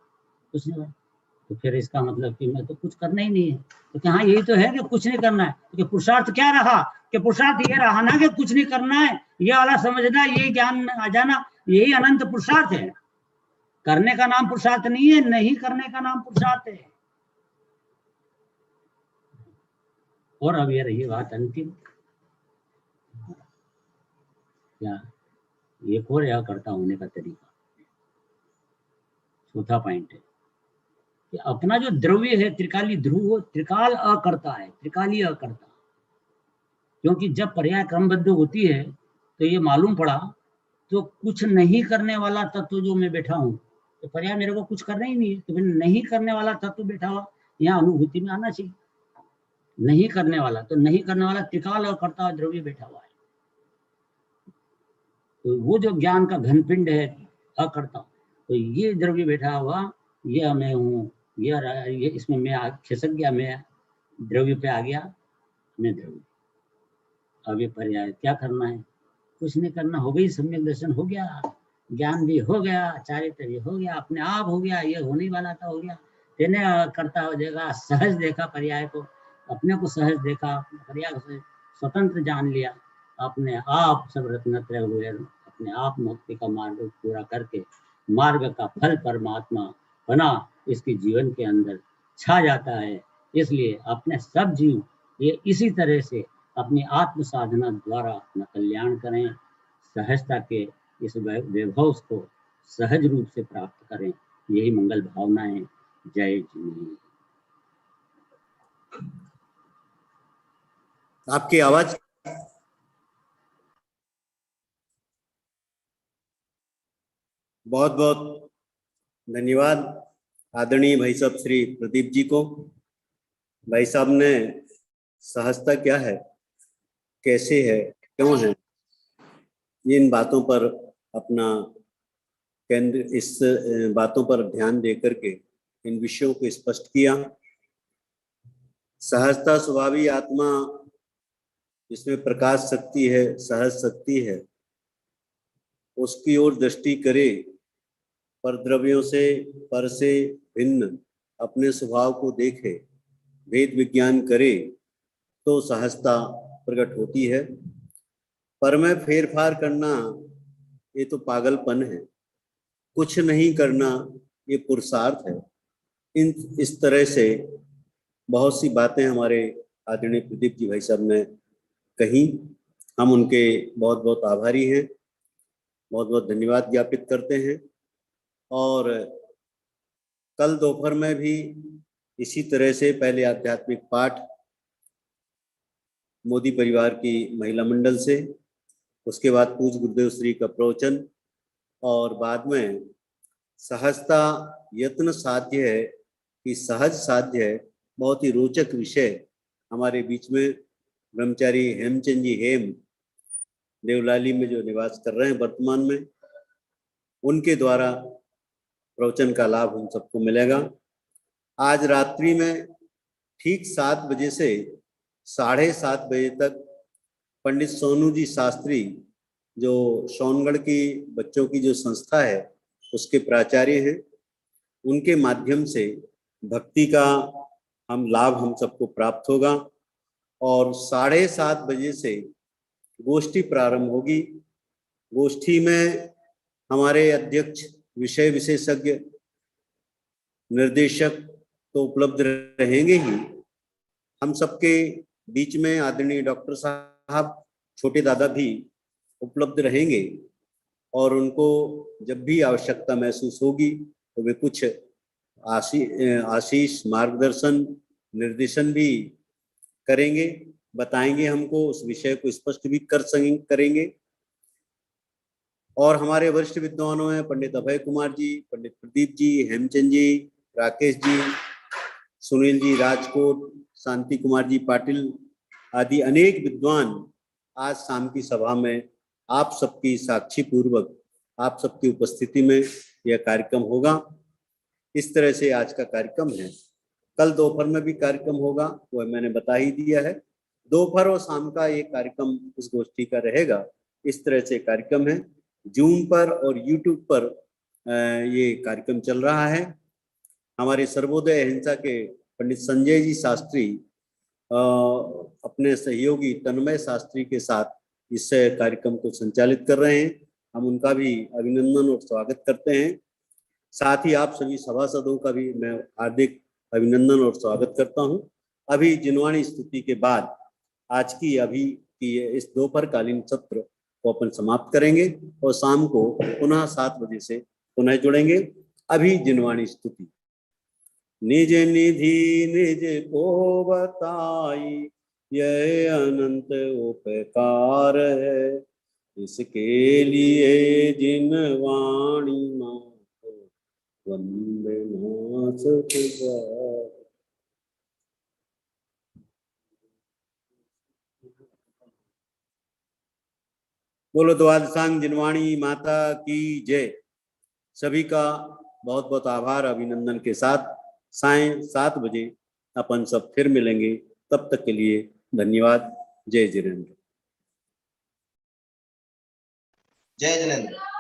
कुछ नहीं। तो फिर इसका मतलब कि मैं तो कुछ करना ही नहीं है। तो हाँ, यही तो है कि कुछ नहीं करना है। तो पुरुषार्थ क्या रहा? कि पुरुषार्थ ये रहा ना कि कुछ नहीं करना है, ये वाला समझना, ये ज्ञान आ जाना, यही अनंत पुरुषार्थ है। करने का नाम पुरुषार्थ नहीं है, नहीं करने का नाम पुरुषार्थ है। और अब ये रही बात अंतिम, क्या एक और अकर्ता होने का तरीका, चौथा पॉइंट है कि अपना जो द्रव्य है त्रिकाली ध्रुव, त्रिकाल अकर्ता है, त्रिकाली अकर्ता। क्योंकि जब पर्याय क्रमबद्ध होती है तो ये मालूम पड़ा, तो कुछ नहीं करने वाला तत्व जो मैं बैठा हूँ, तो पर्याय मेरे को कुछ करना ही नहीं है, तो फिर नहीं करने वाला तत्व बैठा हुआ यहाँ अनुभूति में आना चाहिए। नहीं करने वाला, तो नहीं करने वाला त्रिकाल अकर्ता द्रव्य बैठा हुआ है। तो वो जो ज्ञान का घनपिंड है अकर्ता, तो ये द्रव्य बैठा हुआ, ये मैं हूँ, ये इसमें मैं खिसक गया, मैं द्रव्य पे आ गया, मैं द्रव्य। अब ये पर्याय क्या करना है? कुछ नहीं करना, हो गई सम्यक दर्शन, हो गया ज्ञान भी हो गया, चारित्र भी हो गया, अपने आप हो गया, ये होने वाला था, हो गया। तेने करता हो जाएगा, सहज देखा पर्याय को, अपने को सहज देखा, पर्याय से स्वतंत्र जान लिया, अपने आप सब रत्नत्रय हुए, अपने आप मुक्ति का मार्ग पूरा करके मार्ग का फल परमात्मा बना इसके जीवन के अंदर छा जाता है। इसलिए अपने सब जीव ये इसी तरह से अपनी आत्म साधना द्वारा अपना कल्याण करें, सहजता के इस वैभव को सहज रूप से प्राप्त करें, यही मंगल भावना है। जय जी। आपकी आवाज बहुत बहुत धन्यवाद आदरणीय भाई साहब श्री प्रदीप जी को। भाई साहब ने सहजता क्या है, कैसे है, क्यों है, इन बातों पर अपना केंद्र, इस बातों पर ध्यान देकर के इन विषयों को स्पष्ट किया। सहजता स्वभावी आत्मा जिसमें प्रकाश शक्ति है, सहज शक्ति है, उसकी ओर दृष्टि करे, पर द्रव्यों से पर से भिन्न अपने स्वभाव को देखे, भेद विज्ञान करे, तो सहजता प्रकट होती है। पर में फेरफार करना ये तो पागलपन है, कुछ नहीं करना ये पुरुषार्थ है। इस तरह से बहुत सी बातें हमारे आदरणीय प्रदीप जी भाई साहब ने कहीं। हम उनके बहुत बहुत आभारी हैं, बहुत बहुत धन्यवाद ज्ञापित करते हैं। और कल दोपहर में भी इसी तरह से पहले आध्यात्मिक पाठ मोदी परिवार की महिला मंडल से, उसके बाद पूज्य गुरुदेव श्री का प्रवचन, और बाद में सहजता यत्न साध्य है कि सहज साध्य है, बहुत ही रोचक विषय हमारे बीच में ब्रह्मचारी हेमचंद जी हेम देवलाली में जो निवास कर रहे हैं वर्तमान में, उनके द्वारा प्रवचन का लाभ हम सबको मिलेगा। आज रात्रि में ठीक 7 बजे से 7:30 बजे तक पंडित सोनू जी शास्त्री, जो सोनगढ़ की बच्चों की जो संस्था है उसके प्राचार्य हैं, उनके माध्यम से भक्ति का लाभ हम सबको प्राप्त होगा। और 7:30 बजे से गोष्ठी प्रारंभ होगी। गोष्ठी में हमारे अध्यक्ष, विषय विशेषज्ञ, निर्देशक तो उपलब्ध रहेंगे ही। हम सबके बीच में आदरणीय डॉक्टर साहब, छोटे दादा भी उपलब्ध रहेंगे, और उनको जब भी आवश्यकता महसूस होगी तो वे कुछ आशीष, मार्गदर्शन, निर्देशन भी करेंगे, बताएंगे हमको, उस विषय को स्पष्ट भी करेंगे। और हमारे वरिष्ठ विद्वानों हैं पंडित अभय कुमार जी, पंडित प्रदीप जी, हेमचंद जी, राकेश जी, सुनील जी राजकोट, शांति कुमार जी पाटिल आदि अनेक विद्वान आज शाम की सभा में आप सबकी साक्षी पूर्वक, आप सबकी उपस्थिति में यह कार्यक्रम होगा। इस तरह से आज का कार्यक्रम है। कल दोपहर में भी कार्यक्रम होगा, वह मैंने बता ही दिया है। दोपहर और शाम का ये कार्यक्रम इस गोष्ठी का रहेगा। इस तरह से कार्यक्रम है। जूम पर और यूट्यूब पर ये कार्यक्रम चल रहा है। हमारे सर्वोदय अहिंसा के पंडित संजय जी शास्त्री अपने सहयोगी तन्मय शास्त्री के साथ इस कार्यक्रम को संचालित कर रहे हैं। हम उनका भी अभिनंदन और स्वागत करते हैं। साथ ही आप सभी सभासदों का भी मैं हार्दिक अभिनंदन और स्वागत करता हूं। अभी जिनवाणी स्तुति के बाद आज की इस दोपहरकालीन सत्र को अपन समाप्त करेंगे और शाम को पुनः 7 बजे से पुनः जुड़ेंगे। अभी जिनवाणी स्तुति। निज निधि निज को बताई, यह अनंत उपकार है, इसके लिए जिनवाणी मातो वंदना सतबार। बोलो द्वादशांग जिनवाणी माता की जय। सभी का बहुत बहुत आभार अभिनंदन के साथ सायं 7 बजे अपन सब फिर मिलेंगे। तब तक के लिए धन्यवाद। जय जिनेंद्र। जय जिनेंद्र।